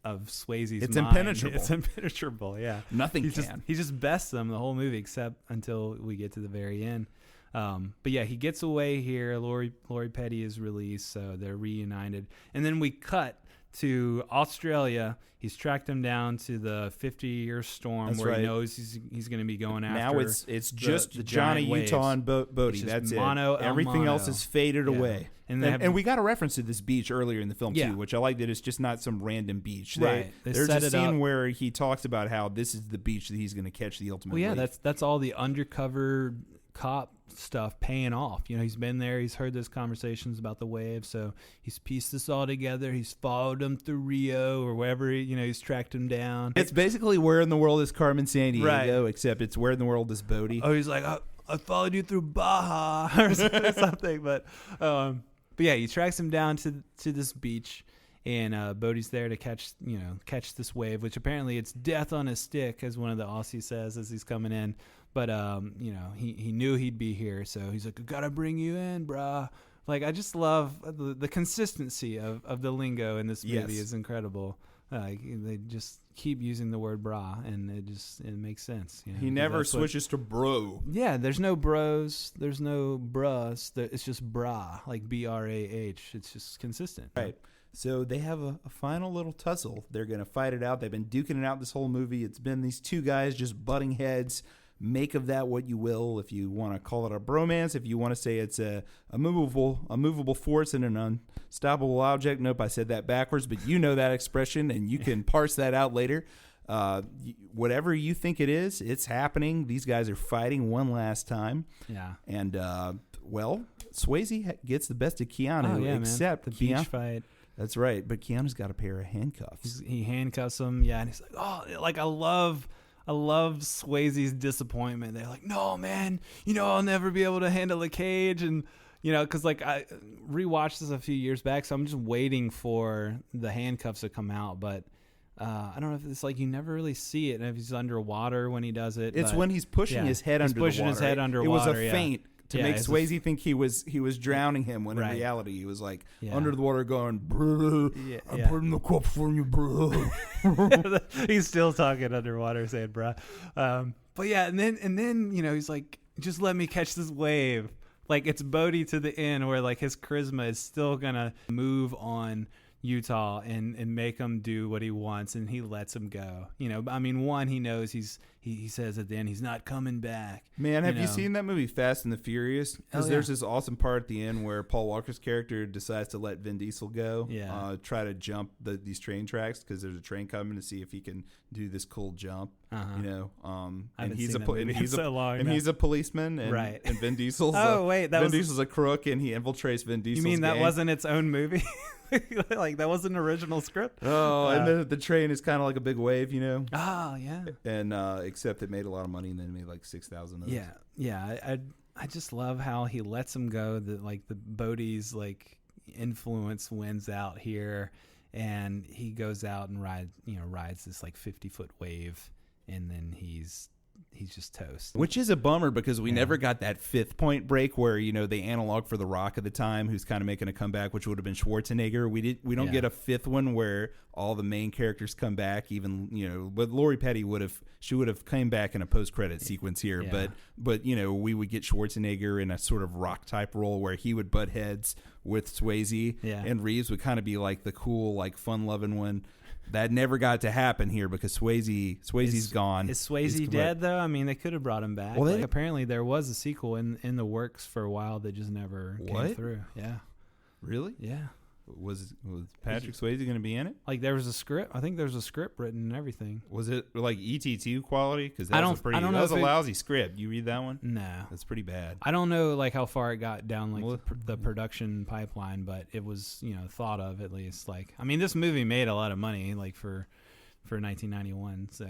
S1: Swayze's.
S2: It's
S1: mind.
S2: impenetrable.
S1: It's impenetrable. Yeah,
S2: nothing can.
S1: He just bests them the whole movie, except until we get to the very end. But yeah, he gets away here. Lori Petty is released, so they're reunited, and then we cut to Australia. He's tracked him down to the 50-year storm. That's where he knows he's going to be going after.
S2: Now it's just the Johnny Utah and Bodie. That's it. Everything else is faded away. And we got a reference to this beach earlier in the film too, which I like that it's just not some random beach. There's a scene where he talks about how this is the beach that he's going to catch the ultimate wave.
S1: That's all the undercover cop stuff paying off. He's been there, he's heard those conversations about the wave, so he's pieced this all together. He's followed them through Rio or wherever, he's tracked him down.
S2: It's basically Where in the World is Carmen Sandiego, except it's Where in the World is Bodie.
S1: Oh, he's like, I followed you through Baja or something. But yeah, he tracks him down to this beach, and Bodie's there to catch this wave, which apparently it's death on a stick, as one of the Aussies says as he's coming in. But, he knew he'd be here, so he's like, I gotta bring you in, brah. Like, I just love the consistency of the lingo in this movie is incredible. They just keep using the word brah, and it makes sense.
S2: He never switches to bro.
S1: Yeah, there's no bros, there's no brahs. It's just brah, like brah. It's just consistent.
S2: Right. So they have a final little tussle. They're going to fight it out. They've been duking it out this whole movie. It's been these two guys just butting heads. Make of that what you will. If you want to call it a bromance, if you want to say it's a movable force and an unstoppable object. Nope, I said that backwards, but you know that expression, and you can parse that out later. Whatever you think it is, it's happening. These guys are fighting one last time.
S1: Yeah.
S2: And, Swayze gets the best of Keanu, except
S1: the beach fight.
S2: That's right, but Keanu's got a pair of handcuffs.
S1: He handcuffs him, and he's like, I love Swayze's disappointment. They're like, no, man, I'll never be able to handle a cage, and You know, because like I rewatched this a few years back, so I'm just waiting for the handcuffs to come out. But I don't know if it's like you never really see it, and if he's underwater when he does it.
S2: It's when he's pushing his head under the water.
S1: He's pushing his head underwater.
S2: It was a feint to make Swayze think he was drowning him, when in
S1: Right.
S2: reality he was like under the water going, I'm
S1: yeah.
S2: putting the cups on you, bro.
S1: He's still talking underwater, saying "bruh." But yeah, and then you know he's like, just let me catch this wave. Like it's Bodhi to the end, where like his charisma is still gonna move on Utah and make him do what he wants, and he lets him go. You know, I mean, one, he knows he says at the end he's not coming back.
S2: Man, have you seen that movie Fast and the Furious? Because there's this awesome part at the end where Paul Walker's character decides to let Vin Diesel go, try to jump these train tracks because there's a train coming to see if he can do this cool jump. You know, and he's a policeman, and, and Vin Diesel's Diesel's a crook, and he infiltrates Vin Diesel's
S1: You mean that
S2: gang.
S1: wasn't its own movie? Like that wasn't an original script?
S2: Oh, and then the train is kind of like a big wave, you know?
S1: Oh, yeah.
S2: And except it made a lot of money, and then it made like 6,000 of those.
S1: Yeah. I just love how he lets him go. That like the Bodhi's like influence wins out here, and he goes out and rides this like 50-foot wave, and then he's just toast.
S2: Which is a bummer because we never got that fifth point break where, you know, the analog for The Rock at the time, who's kind of making a comeback, which would have been Schwarzenegger. We don't get a fifth one where all the main characters come back. Even, you know, but Lori Petty would have came back in a post-credit sequence here.
S1: Yeah.
S2: But you know, we would get Schwarzenegger in a sort of Rock type role where he would butt heads with Swayze, and Reeves would kind of be like the cool, like fun-loving one. That never got to happen here because Swayze's gone.
S1: Is Swayze dead though? I mean, they could have brought him back. Well, apparently there was a sequel in the works for a while that just never came through. Yeah.
S2: Really?
S1: Yeah.
S2: Was Patrick Swayze going to be in it?
S1: Like there was a script. I think there was a script written and everything.
S2: Was it like ET2 quality? Because that was a lousy script. You read that one?
S1: No,
S2: that's pretty bad.
S1: I don't know like how far it got down like the production pipeline, but it was thought of at least. Like I mean, this movie made a lot of money like for 1991. So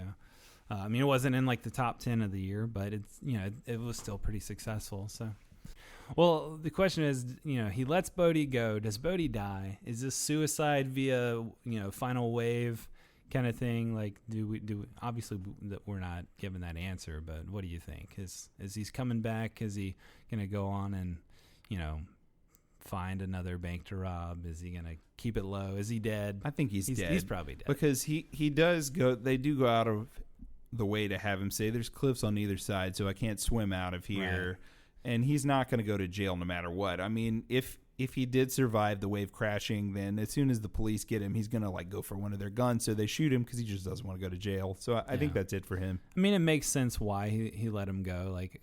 S1: I mean, it wasn't in like the top 10 of the year, but it's it was still pretty successful. So. Well, the question is, he lets Bodhi go. Does Bodhi die? Is this suicide via, final wave kind of thing? Like, do we obviously we're not given that answer, but what do you think? Is he's coming back? Is he going to go on and, find another bank to rob? Is he going to keep it low? Is he dead?
S2: I think he's dead.
S1: He's probably dead.
S2: Because he does go, they do go out of the way to have him say there's cliffs on either side, so I can't swim out of here. Right. And he's not going to go to jail no matter what. I mean, if he did survive the wave crashing, then as soon as the police get him, he's going to like go for one of their guns. So they shoot him because he just doesn't want to go to jail. So I think that's it for him.
S1: I mean, it makes sense why he let him go. Like,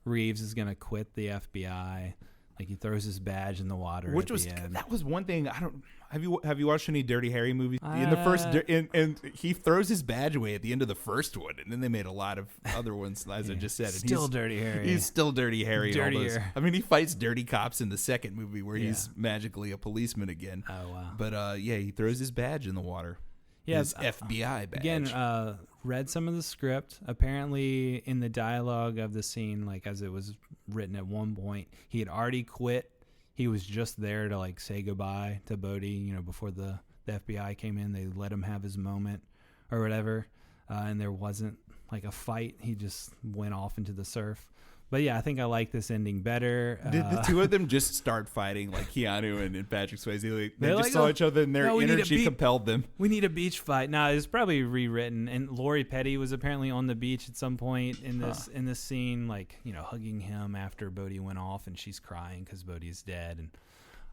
S1: Reeves is going to quit the FBI. Like he throws his badge in the water.
S2: Which was that was one thing. I don't have you watched any Dirty Harry movies? In the first, and he throws his badge away at the end of the first one, and then they made a lot of other ones, as I just said. And
S1: still Dirty Harry.
S2: He's still Dirty Harry.
S1: Dirtier.
S2: I mean, he fights dirty cops in the second movie where he's magically a policeman again.
S1: Oh wow!
S2: But he throws his badge in the water.
S1: Yeah,
S2: his FBI badge.
S1: Again, read some of the script. Apparently, in the dialogue of the scene, like as it was written at one point, he had already quit. He was just there to like say goodbye to Bodhi. Before the FBI came in, they let him have his moment or whatever, and there wasn't like a fight. He just went off into the surf. But yeah, I think I like this ending better.
S2: Did the two of them just start fighting like Keanu and Patrick Swayze? They just saw each other and their energy compelled them.
S1: We need a beach fight. No, it's probably rewritten. And Lori Petty was apparently on the beach at some point in this scene, like hugging him after Bodhi went off, and she's crying because Bodhi's dead. And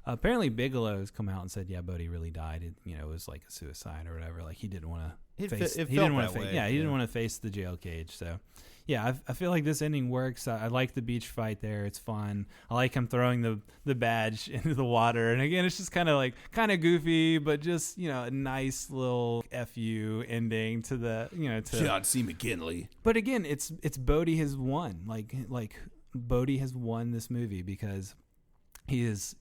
S1: apparently Bigelow has come out and said, yeah, Bodhi really died. It was like a suicide or whatever. Like he didn't want to face. He didn't want to face the jail cage. So. Yeah, I feel like this ending works. I like the beach fight there. It's fun. I like him throwing the badge into the water. And again, it's just kind of goofy, but just, a nice little FU ending to the, to
S2: John C. McKinley.
S1: But again, it's Bodhi has won. Like Bodhi has won this movie because he has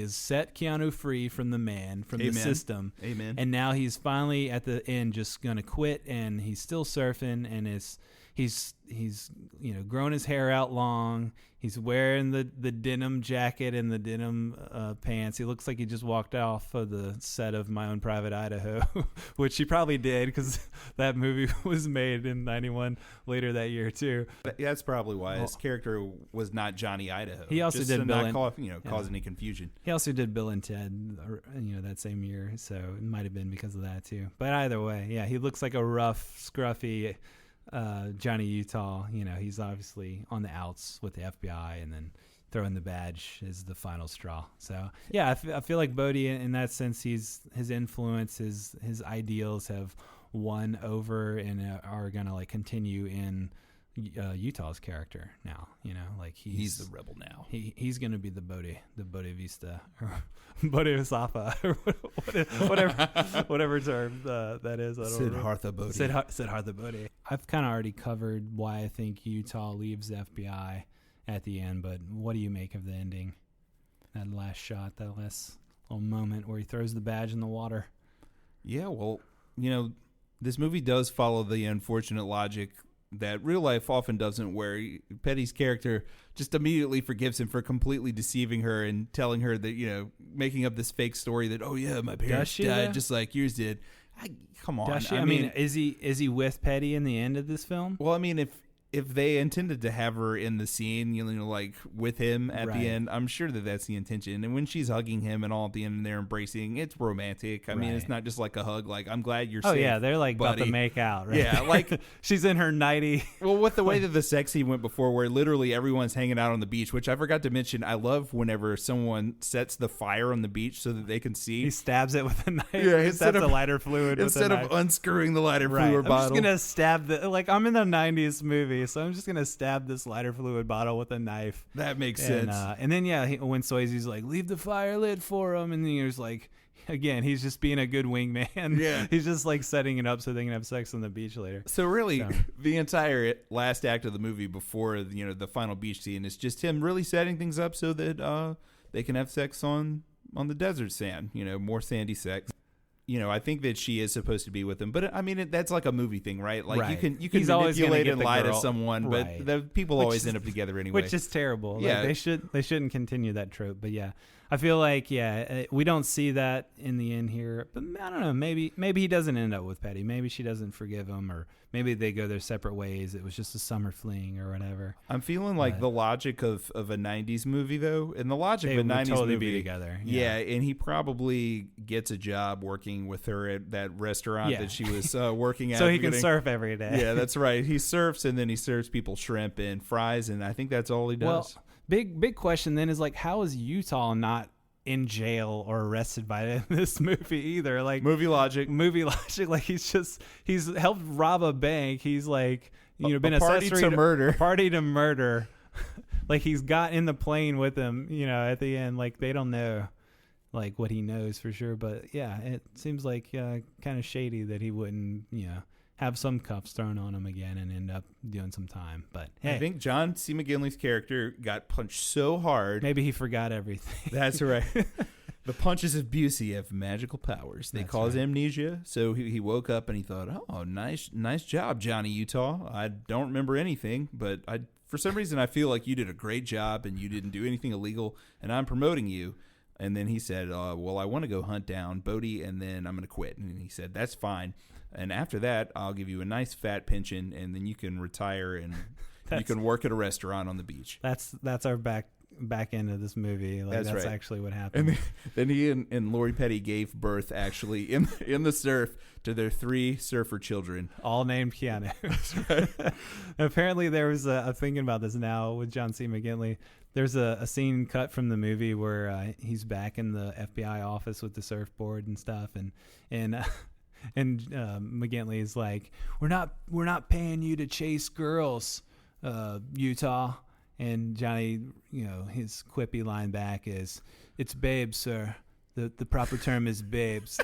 S1: set Keanu free from the system.
S2: Amen.
S1: And now he's finally at the end just going to quit, and he's still surfing, and he's grown his hair out long. He's wearing the denim jacket and the denim pants. He looks like he just walked off of the set of My Own Private Idaho, which he probably did because that movie was made in '91 later that year too.
S2: That's probably why his character was not Johnny Idaho.
S1: He also
S2: just
S1: did
S2: to
S1: Bill
S2: not
S1: and,
S2: cause any confusion.
S1: He also did Bill and Ted, that same year, so it might have been because of that too. But either way, yeah, he looks like a rough, scruffy Johnny Utah. He's obviously on the outs with the FBI, and then throwing the badge is the final straw. So yeah, I feel like Bodhi in that sense, his influence, his ideals have won over and are gonna like continue in Utah's character now. Like
S2: he's the rebel now.
S1: He's gonna be the Bodhi Vista or Bodhisattva or whatever term that is. I don't know.
S2: Siddhartha Bodhi.
S1: Siddhartha Bodhi. I've kind of already covered why I think Utah leaves the FBI at the end, but what do you make of the ending? That last shot, that last little moment where he throws the badge in the water.
S2: Yeah, well, this movie does follow the unfortunate logic that real life often doesn't, where Petty's character just immediately forgives him for completely deceiving her and telling her that, making up this fake story that, oh yeah, my parents died just like yours did. Come on.
S1: I mean, is he with Petty in the end of this film?
S2: Well, I mean, if they intended to have her in the scene, like with him at the end, I'm sure that's the intention. And when she's hugging him and all at the end and they're embracing, it's romantic. I mean, it's not just like a hug, like, I'm glad you're safe.
S1: Oh yeah, they're like
S2: buddy.
S1: About to make out, right?
S2: Yeah, like
S1: she's in her nightie.
S2: Well, with the way that the sex scene went before, where literally everyone's hanging out on the beach, which I forgot to mention, I love whenever someone sets the fire on the beach so that they can see.
S1: He stabs it with a knife.
S2: Yeah,
S1: instead of the lighter fluid.
S2: Instead of unscrewing the lighter fluid bottle.
S1: I'm just gonna stab I'm in the '90s movie, so I'm just gonna stab this lighter fluid bottle with a knife.
S2: That makes sense.
S1: And then when Swayze's like, leave the fire lit for him, and then he's like, again, he's just being a good wingman.
S2: Yeah,
S1: he's just like setting it up so they can have sex on the beach later.
S2: So really, the entire last act of the movie before the final beach scene is just him really setting things up so that they can have sex on the desert sand. More sandy sex. I think that she is supposed to be with him, but I mean, that's like a movie thing, right? Like you can
S1: He's
S2: manipulate and lie to someone,
S1: right.
S2: but the people always end up together anyway,
S1: which is terrible.
S2: Yeah,
S1: they shouldn't continue that trope. But yeah, I feel like we don't see that in the end here. But I don't know. Maybe he doesn't end up with Petty. Maybe she doesn't forgive him, or maybe they go their separate ways. It was just a summer fling or whatever.
S2: I'm feeling like the logic of a '90s movie, though, and the logic of a '90s
S1: totally
S2: movie
S1: be together.
S2: Yeah, and he probably gets a job working with her at that restaurant that she was working at.
S1: So he can surf every day.
S2: Yeah, that's right. He surfs and then he serves people shrimp and fries, and I think that's all he does.
S1: Well, big question then is like, how is Utah not in jail or arrested by this movie either? Like
S2: movie logic.
S1: Like he's helped rob a bank. He's like been
S2: a party to murder.
S1: Party to murder. Like he's got in the plane with him. At the end, like they don't know like what he knows for sure. But yeah, it seems like kind of shady that he wouldn't have some cuffs thrown on him again and end up doing some time. But hey,
S2: I think John C. McGinley's character got punched so hard.
S1: Maybe he forgot everything.
S2: That's right. The punches of Busey have magical powers. They cause amnesia. So he woke up and he thought, oh, nice job, Johnny Utah. I don't remember anything, but for some reason I feel like you did a great job and you didn't do anything illegal, and I'm promoting you. And then he said, well, I want to go hunt down Bodhi, and then I'm going to quit. And he said, that's fine. And after that, I'll give you a nice fat pension, and then you can retire and you can work at a restaurant on the beach.
S1: That's our back end of this movie. Like, that's right. Actually what happened.
S2: And then he and Lori Petty gave birth actually in the surf to their 3 surfer children,
S1: all named Keanu.
S2: That's right.
S1: Apparently, there was I'm thinking about this now with John C. McGinley. There's a scene cut from the movie where he's back in the FBI office with the surfboard and stuff, and McGinley is like, we're not paying you to chase girls, Utah. And Johnny, his quippy line back is, it's babes, sir. The proper term is babes.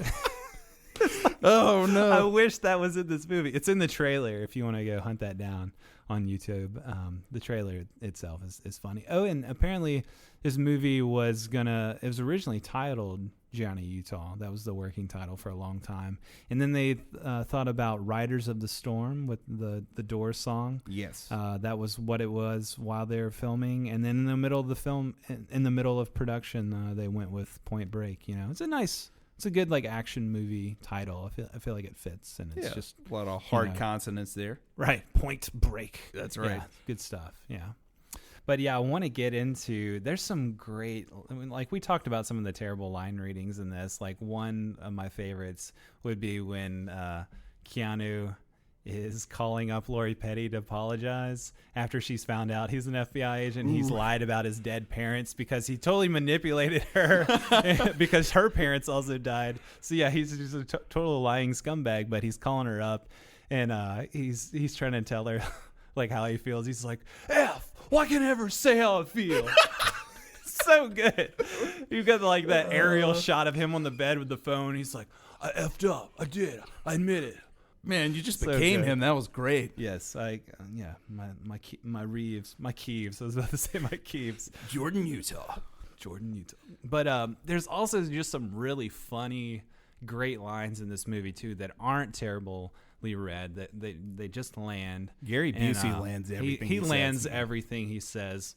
S2: Oh no.
S1: I wish that was in this movie. It's in the trailer if you want to go hunt that down on YouTube. The trailer itself is funny. Oh, and apparently this movie was originally titled Gianni Utah. That was the working title for a long time. And then they thought about Riders of the Storm with the Doors song.
S2: Yes.
S1: That was what it was while they were filming. And then in the middle of the film, in the middle of production, they went with Point Break. You know, it's a good like action movie title. I feel like it fits, and it's just
S2: a lot of hard consonants there.
S1: Right. Point Break.
S2: That's right.
S1: Yeah, good stuff. Yeah. But yeah, I want to get into, there's some great, I mean, like we talked about some of the terrible line readings in this. Like one of my favorites would be when Keanu is calling up Lori Petty to apologize after she's found out he's an FBI agent. He's lied about his dead parents because he totally manipulated her because her parents also died. So yeah, he's a total lying scumbag, but he's calling her up and he's trying to tell her like how he feels. He's like, F, why can't I ever say how I feel? So good. You got like that aerial shot of him on the bed with the phone. He's like, I effed up. I did. I admit it.
S2: Man, you just became him. That was great.
S1: Yes, my Reeves, my Keeves. I was about to say my Keeves.
S2: Jordan, Utah.
S1: But there's also just some really funny, great lines in this movie too that aren't terribly read. That they just land.
S2: Gary Busey lands everything.
S1: He lands everything he says.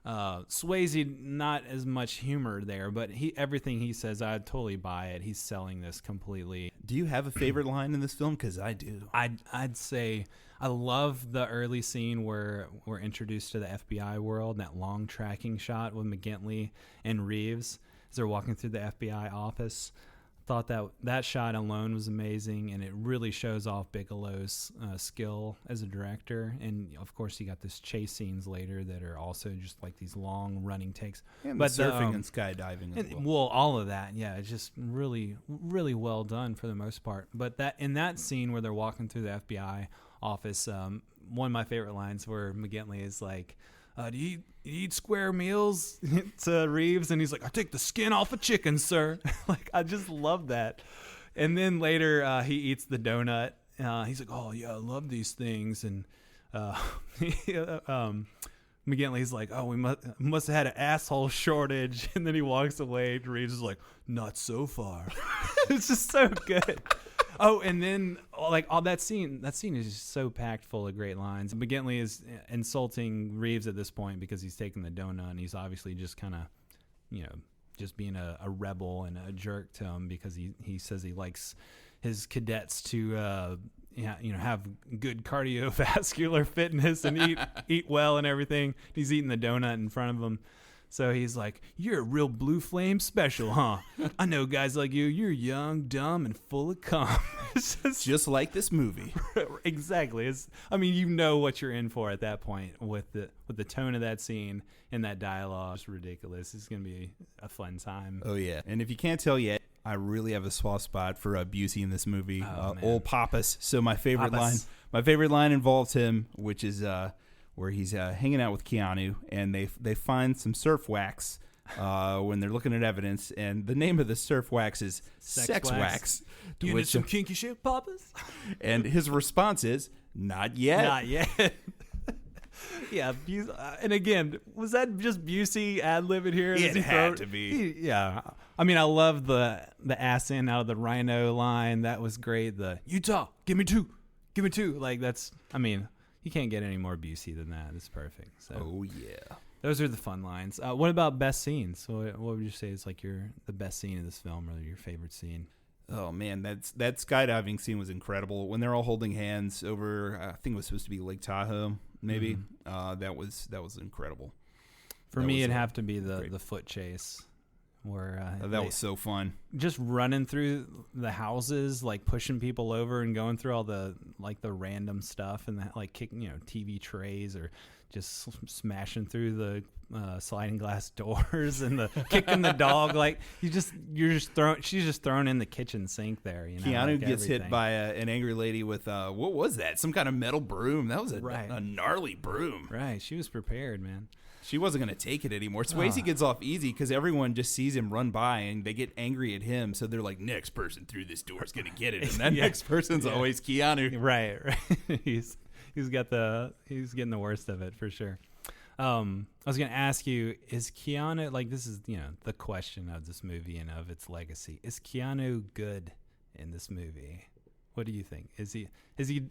S1: Swayze, not as much humor there, but everything he says, I totally buy it. He's selling this completely.
S2: Do you have a favorite line in this film? Because I do.
S1: I'd say I love the early scene where we're introduced to the FBI world, that long tracking shot with McGintley and Reeves as they're walking through the FBI office. Thought that shot alone was amazing, and it really shows off Bigelow's skill as a director. And of course, you got this chase scenes later that are also just like these long running takes.
S2: And but surfing and skydiving as well.
S1: Well, all of that, yeah, it's just really, really well done for the most part. But in that scene where they're walking through the FBI office, one of my favorite lines where McGintley is like, do you eat square meals to Reeves? And he's like, I take the skin off a chicken, sir. Like, I just love that. And then later he eats the donut. He's like, oh, yeah, I love these things. And McGintley's like, oh, we must have had an asshole shortage. And then he walks away. Reeves is like, not so far. It's just so good. Oh, and then like all that scene is just so packed full of great lines. McGintley is insulting Reeves at this point because he's taking the donut, and he's obviously just kind of, just being a rebel and a jerk to him because he says he likes his cadets to have good cardiovascular fitness and eat well and everything. He's eating the donut in front of him. So he's like, you're a real blue flame special, huh? I know guys like you. You're young, dumb, and full of cum. It's
S2: just like this movie.
S1: Exactly. You know what you're in for at that point with the tone of that scene and that dialogue. It's ridiculous. It's going to be a fun time.
S2: Oh, yeah. And if you can't tell yet, I really have a soft spot for Busey in this movie. Old Pappas. So my favorite line involves him, which is where he's hanging out with Keanu, and they find some surf wax when they're looking at evidence, and the name of the surf wax is Sex Wax.
S1: You need some kinky shit, Pappas?
S2: And his response is, not yet.
S1: Not yet. Yeah, and again, was that just Busey ad-libbing here?
S2: It had to be.
S1: Yeah. I love the ass in out of the rhino line. That was great. The Utah, give me two. Like that's, you can't get any more Busey than that. It's perfect. So,
S2: oh, yeah.
S1: Those are the fun lines. What about best scenes? So what would you say is like the best scene of this film or your favorite scene?
S2: Oh, man, that skydiving scene was incredible. When they're all holding hands over, I think it was supposed to be Lake Tahoe, maybe. Mm-hmm. That was incredible.
S1: For me, it'd have to be the foot chase. Where
S2: that was so fun.
S1: Just running through the houses, like pushing people over and going through all the random stuff and like kicking TV trays or just smashing through the sliding glass doors and the kicking the dog. Like she's just thrown in the kitchen sink there.
S2: Keanu gets hit by an angry lady with what was that? Some kind of metal broom. That was a gnarly broom.
S1: Right. She was prepared, man.
S2: She wasn't going to take it anymore. Swayze gets off easy because everyone just sees him run by and they get angry at him. So they're like, next person through this door is going to get it. And that next person's always Keanu.
S1: Right. He's getting the worst of it for sure. I was going to ask you, is Keanu, like, this is, the question of this movie and of its legacy. Is Keanu good in this movie? What do you think? Is he, is he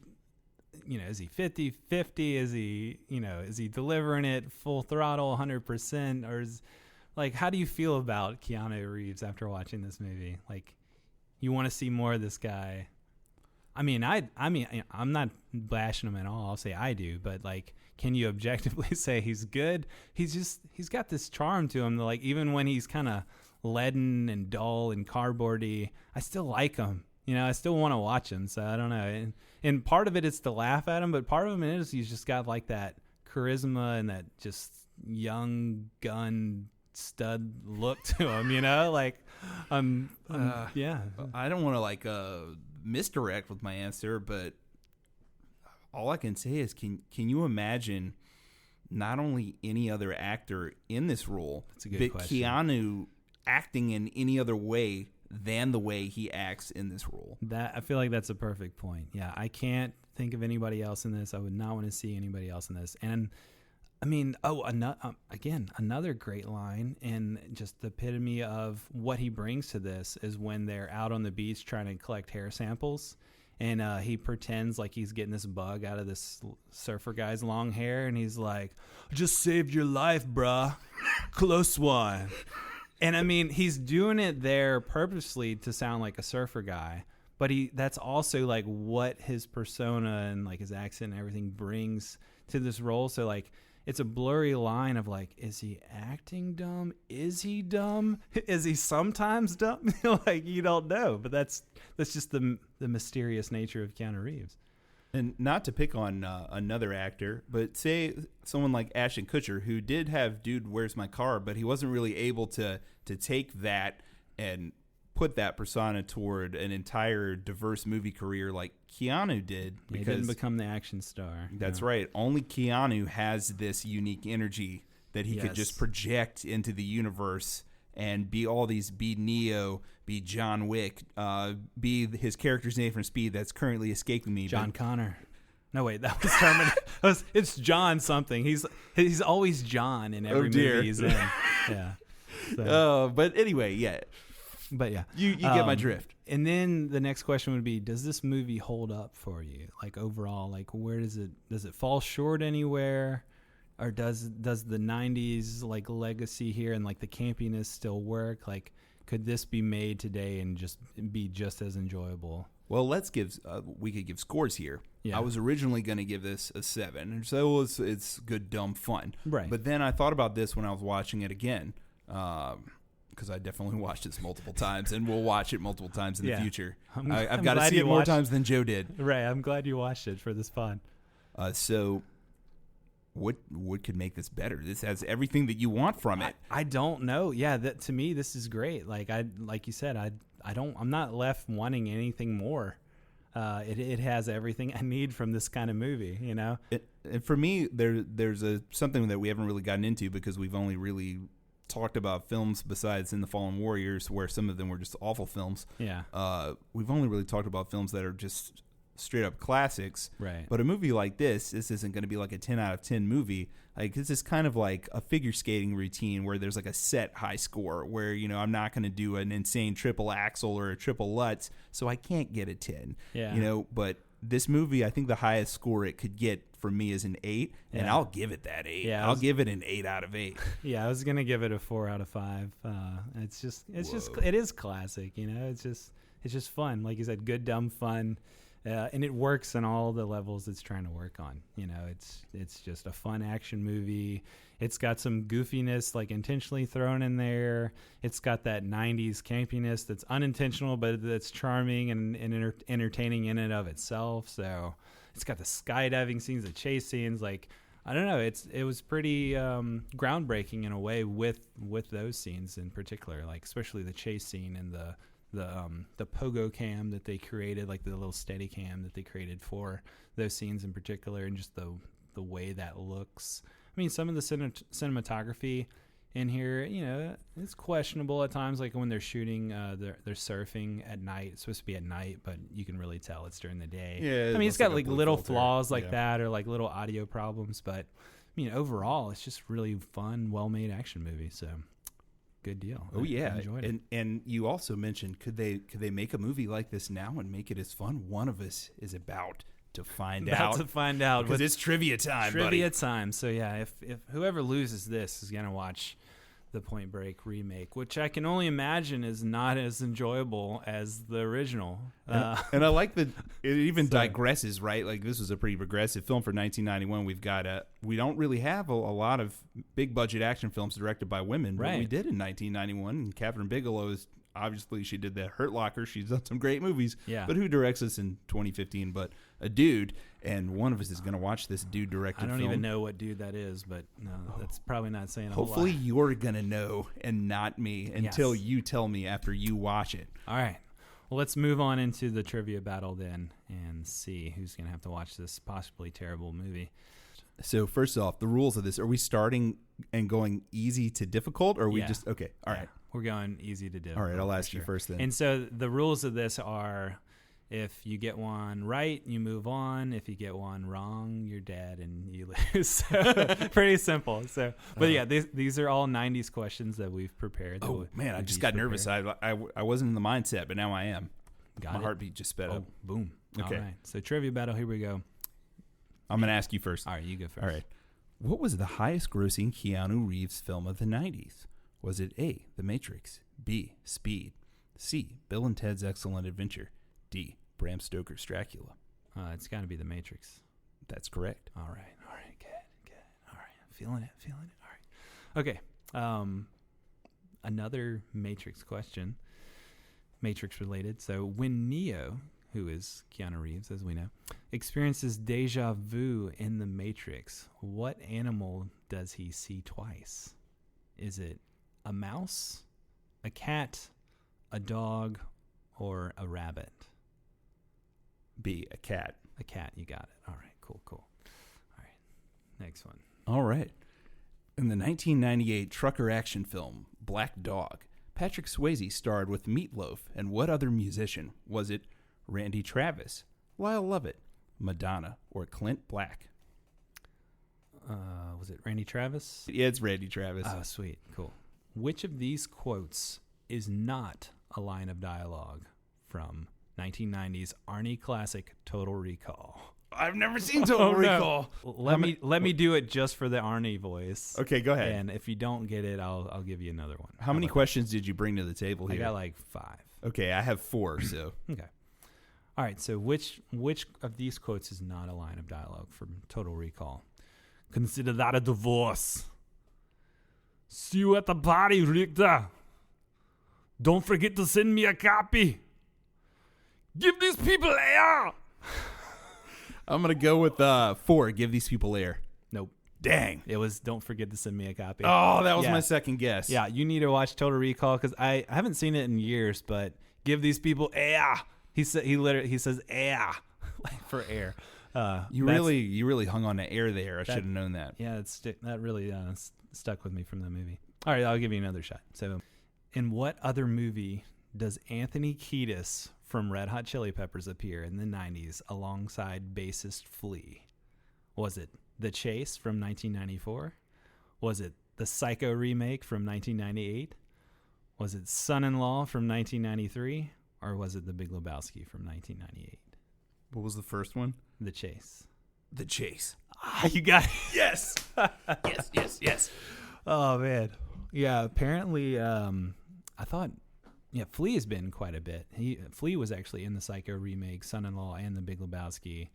S1: 50-50? Is he delivering it full throttle 100%? Or is, like, how do you feel about Keanu Reeves after watching this movie? Like, you want to see more of this guy? I mean, I'm not bashing him at all. I'll say I do, but like, can you objectively say he's good? He's got this charm to him that, like, even when he's kind of leaden and dull and cardboardy, I still like him. I still want to watch him. So I don't know. And part of it is to laugh at him, but part of it is he's just got like that charisma and that just young gun stud look to him. Like, yeah.
S2: I don't want to like misdirect with my answer, but all I can say is, can you imagine not only any other actor in this role, but question. Keanu acting in any other way than the way he acts in this role?
S1: That, I feel like that's a perfect point. Yeah, I can't think of anybody else in this. I would not want to see anybody else in this. And I mean, again, another great line, and just the epitome of what he brings to this is when they're out on the beach trying to collect hair samples, and he pretends like he's getting this bug out of this surfer guy's long hair, and he's like, "Just saved your life, brah. Close one." And I mean, he's doing it there purposely to sound like a surfer guy, but that's also like what his persona and like his accent and everything brings to this role. So like, it's a blurry line of like, is he acting dumb? Is he dumb? Is he sometimes dumb? Like, you don't know, but that's just the mysterious nature of Keanu Reeves.
S2: And not to pick on another actor, but say someone like Ashton Kutcher, who did have Dude, Where's My Car, but he wasn't really able to take that and put that persona toward an entire diverse movie career like Keanu did.
S1: Because he didn't become the action star.
S2: That's right. Only Keanu has this unique energy that he could just project into the universe and be all these, be Neo, be John Wick, be his character's name from Speed that's currently escaping me.
S1: John Connor. No, wait, that was Terminator. It's John something. He's always John in every movie he's in. Yeah. So.
S2: But anyway, yeah.
S1: But yeah.
S2: You get my drift.
S1: And then the next question would be, does this movie hold up for you? Like, overall, like, where does it fall short anywhere? Or does the 90s like legacy here and like the campiness still work? Like, could this be made today and just be just as enjoyable?
S2: Well, we could give scores here. Yeah. I was originally going to give this a 7, and so it's good, dumb fun.
S1: Right.
S2: But then I thought about this when I was watching it again, because I definitely watched this multiple times, and we'll watch it multiple times in the future. I've got to see it more times than Joe did.
S1: Right. I'm glad you watched it for this fun.
S2: So what could make this better? This has everything that you want from it.
S1: I don't know. Yeah, to me this is great. Like you said, I'm not left wanting anything more. It has everything I need from this kind of movie,
S2: And for me, there's something that we haven't really gotten into because we've only really talked about films besides In the Fallen Warriors, where some of them were just awful films.
S1: Yeah.
S2: We've only really talked about films that are just straight up classics.
S1: Right.
S2: But a movie like this isn't going to be like a 10 out of 10 movie. Like, this is kind of like a figure skating routine where there's like a set high score where, I'm not going to do an insane triple axel or a triple Lutz, so I can't get a 10.
S1: Yeah.
S2: But this movie, I think the highest score it could get from me is an 8, and I'll give it that 8.
S1: Yeah,
S2: I'll give it an 8 out of 8.
S1: Yeah, I was going to give it a 4 out of 5. It is classic, It's just fun. Like you said, good, dumb fun. And it works on all the levels it's trying to work on. It's just a fun action movie. It's got some goofiness, like intentionally thrown in there. It's got that 90s campiness that's unintentional, but that's charming and entertaining in and of itself. So it's got the skydiving scenes, the chase scenes. Like, I don't know. It was pretty groundbreaking in a way with those scenes in particular, like especially the chase scene and the pogo cam that they created, like the little steady cam that they created for those scenes in particular, and just the way that looks. I mean, some of the cinematography in here, it's questionable at times, like when they're shooting, they're surfing at night. It's supposed to be at night, but you can really tell it's during the day.
S2: Yeah,
S1: I mean, it's got like little flaws like that, or like little audio problems, but overall, it's just really fun, well-made action movie. So, good deal.
S2: Oh yeah,
S1: I enjoyed it.
S2: And you also mentioned could they make a movie like this now and make it as fun? One of us is about to find out. Because it's trivia time,
S1: Trivia time. So yeah, if whoever loses this is gonna watch the Point Break remake, which I can only imagine is not as enjoyable as the original.
S2: And I like that it even digresses, right? Like this was a pretty progressive film for 1991. We don't really have a lot of big budget action films directed by women, but we did in 1991. And Kathryn Bigelow is obviously, she did the Hurt Locker. She's done some great movies.
S1: Yeah.
S2: But who directs us in 2015 but a dude? And one of us is going to watch this dude directed film.
S1: I don't even know what dude that is, but no, that's probably not saying a whole lot.
S2: Hopefully you're going to know and not me until you tell me after you watch it.
S1: All right. Well, let's move on into the trivia battle then and see who's going to have to watch this possibly terrible movie.
S2: So first off, the rules of this, are we starting and going easy to difficult, or are we just, okay, all right.
S1: We're going easy to difficult.
S2: All right, I'll ask you first then.
S1: And so the rules of this are, if you get one right, you move on. If you get one wrong, you're dead and you lose. Pretty simple. So, but yeah, these are all 90s questions that we've prepared.
S2: Oh man, I just got nervous. I wasn't in the mindset, but now I am. My heartbeat just sped up.
S1: Boom.
S2: Okay.
S1: All right. So trivia battle, here we go.
S2: I'm going to ask you first.
S1: All right, you go first.
S2: All right. What was the highest grossing Keanu Reeves film of the 90s? Was it A, The Matrix, B, Speed, C, Bill and Ted's Excellent Adventure, D, Bram Stoker's Dracula?
S1: It's got to be The Matrix.
S2: That's correct.
S1: All right, good. All right, I'm feeling it. All right. Okay, another Matrix question, Matrix related. So when Neo, who is Keanu Reeves, as we know, experiences deja vu in The Matrix, what animal does he see twice? Is it a mouse, a cat, a dog, or a rabbit?
S2: B, a cat.
S1: A cat, you got it. All right, cool. All right, next one.
S2: All right. In the 1998 trucker action film Black Dog, Patrick Swayze starred with Meatloaf and what other musician? Was it Randy Travis, Lyle Lovett, Madonna, or Clint Black?
S1: Was it Randy Travis?
S2: Yeah, it's Randy Travis.
S1: Oh, sweet. Cool. Which of these quotes is not a line of dialogue from 1990's Arnie classic Total Recall?
S2: I've never seen Total Recall.
S1: No. Let me do it just for the Arnie voice.
S2: Okay, go ahead.
S1: And if you don't get it, I'll give you another one.
S2: How many questions did you bring to the table here?
S1: I got like 5.
S2: Okay, I have 4, so.
S1: Okay. All right, so which of these quotes is not a line of dialogue from Total Recall? Consider that a divorce. See you at the party, Richter. Don't forget to send me a copy. Give these people air.
S2: I'm going to go with 4, give these people air.
S1: Nope.
S2: Dang.
S1: It was don't forget to send me a copy.
S2: Oh, that was my second guess.
S1: Yeah, you need to watch Total Recall because I haven't seen it in years, but give these people air. He says air for air.
S2: You really hung on to air there. I should have known that.
S1: Yeah, that really stuck with me from the movie. All right, I'll give you another shot. So, in what other movie does Anthony Kiedis from Red Hot Chili Peppers appear in the 90s alongside bassist Flea? Was it The Chase from 1994? Was it the Psycho remake from 1998? Was it Son-in-Law from 1993? Or was it The Big Lebowski from 1998?
S2: What was the first one?
S1: The Chase.
S2: The Chase.
S1: You got it.
S2: Yes. yes.
S1: Oh, man. Yeah, apparently, I thought, Flea has been quite a bit. Flea was actually in the Psycho remake, Son-in-Law, and The Big Lebowski,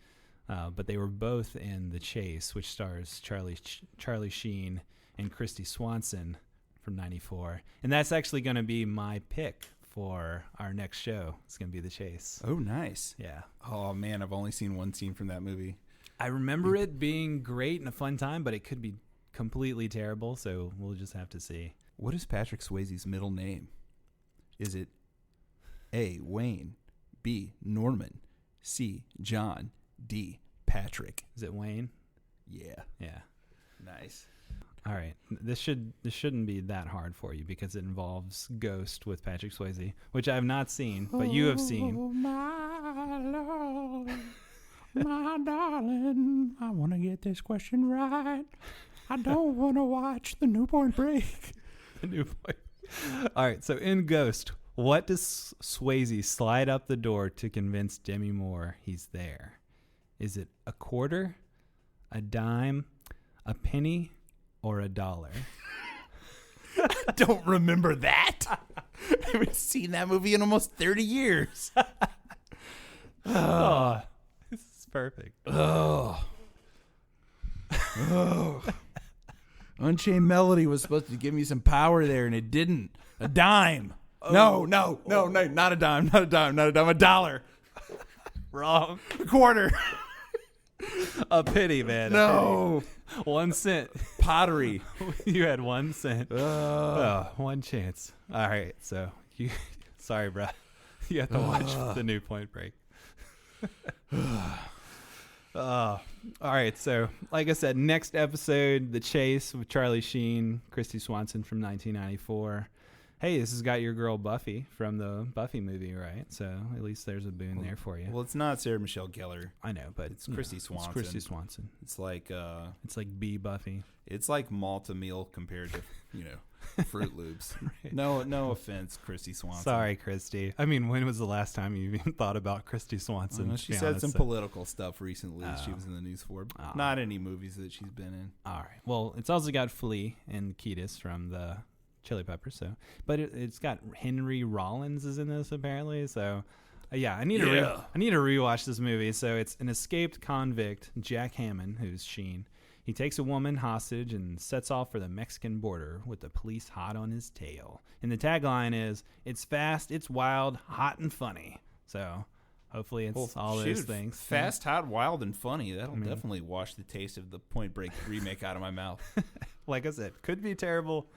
S1: but they were both in The Chase, which stars Charlie Sheen and Christy Swanson from 94. And that's actually going to be my pick for our next show. It's going to be The Chase.
S2: Oh, nice.
S1: Yeah.
S2: Oh, man, I've only seen one scene from that movie.
S1: I remember it being great and a fun time, but it could be completely terrible, so we'll just have to see.
S2: What is Patrick Swayze's middle name? Is it A, Wayne, B, Norman, C, John, D, Patrick?
S1: Is it Wayne?
S2: Yeah. Nice.
S1: All right. This shouldn't be that hard for you because it involves Ghost with Patrick Swayze, which I have not seen, but you have seen.
S2: Oh, my Lord, my darling, I want to get this question right. I don't want to watch the Newborn Break.
S1: The new point. All right, so in Ghost, what does Swayze slide up the door to convince Demi Moore he's there? Is it a quarter, a dime, a penny, or a dollar?
S2: I don't remember that. I haven't seen that movie in almost 30 years.
S1: Oh, this is perfect.
S2: Oh. Unchained Melody was supposed to give me some power there, and it didn't. A dime. No, not a dime, a dollar.
S1: Wrong.
S2: A quarter.
S1: A penny, man.
S2: No.
S1: 1 cent.
S2: Pottery.
S1: You had 1 cent. One chance. All right, so sorry, bro. You have to watch the new Point Break. All right, so like I said, next episode, The Chase with Charlie Sheen, Christy Swanson from 1994. Hey, this has got your girl Buffy from the Buffy movie, right? So at least there's a boon there for you.
S2: Well, it's not Sarah Michelle Gellar.
S1: I know, but
S2: It's Christy Swanson.
S1: It's Christy Swanson.
S2: It's like
S1: B Buffy.
S2: It's like Malta meal compared to Fruit Loops. Right. No offense, Christy Swanson.
S1: Sorry, Christy. I mean, when was the last time you even thought about Christy Swanson?
S2: She said some political stuff recently that she was in the news for. Not any movies that she's been in.
S1: All right. Well, it's also got Flea and Kiedis from the Chili Peppers. So, but it's got Henry Rollins is in this apparently. So, I need to rewatch this movie. So it's an escaped convict, Jack Hammond, who's Sheen. He takes a woman hostage and sets off for the Mexican border with the police hot on his tail. And the tagline is, "It's fast, it's wild, hot and funny." So hopefully it's those things.
S2: Fast, hot, wild, and funny. That'll definitely wash the taste of the Point Break remake out of my mouth.
S1: Like I said, could be terrible.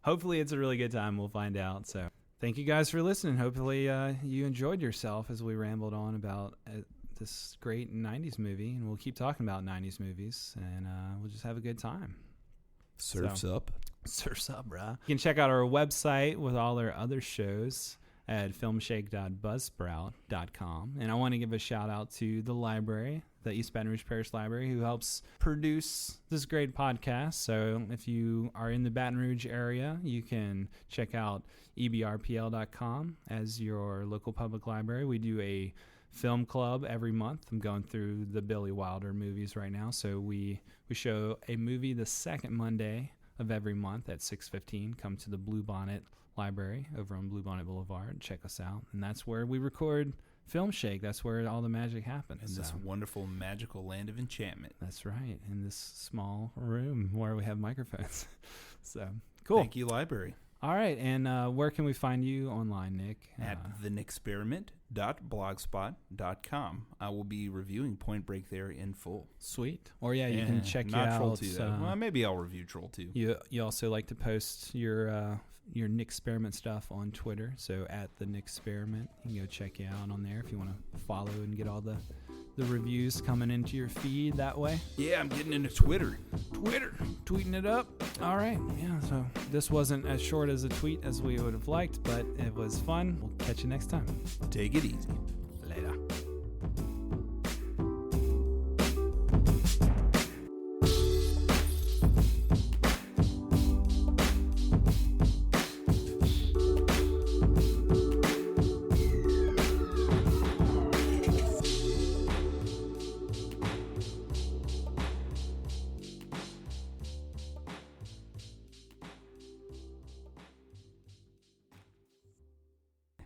S1: Hopefully it's a really good time. We'll find out. So thank you guys for listening. Hopefully you enjoyed yourself as we rambled on about this great 90s movie. And we'll keep talking about 90s movies. And we'll just have a good time.
S2: Surf's up.
S1: Surf's up, bruh. You can check out our website with all our other shows at filmshake.buzzsprout.com. And I want to give a shout out to the library, the East Baton Rouge Parish Library, who helps produce this great podcast. So if you are in the Baton Rouge area, you can check out ebrpl.com as your local public library. We do a film club every month. I'm going through the Billy Wilder movies right now. So we show a movie the second Monday of every month at 6:15. Come to the Bluebonnet Library over on Bluebonnet Boulevard. Check us out. And that's where we record Film Shake. That's where all the magic happens.
S2: In this wonderful, magical land of enchantment.
S1: That's right. In this small room where we have microphones. So, cool.
S2: Thank you, library.
S1: All right. And where can we find you online, Nick?
S2: At thenexperiment.blogspot.com. I will be reviewing Point Break there in full.
S1: Sweet. Or, you can check
S2: not
S1: out.
S2: Troll 2, though. Well, maybe I'll review Troll 2.
S1: You also like to post your Nick Experiment stuff on Twitter. So at the Nick Experiment, you can go check you out on there if you want to follow and get all the reviews coming into your feed that way.
S2: Yeah, I'm getting into Twitter.
S1: Tweeting it up. All right. Yeah, so this wasn't as short as a tweet as we would have liked, but it was fun. We'll catch you next time.
S2: Take it easy.
S1: Later.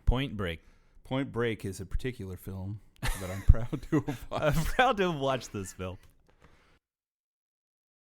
S1: Point Break.
S2: Point Break is a particular film that I'm proud to have watched.
S1: I'm proud to have watched this film.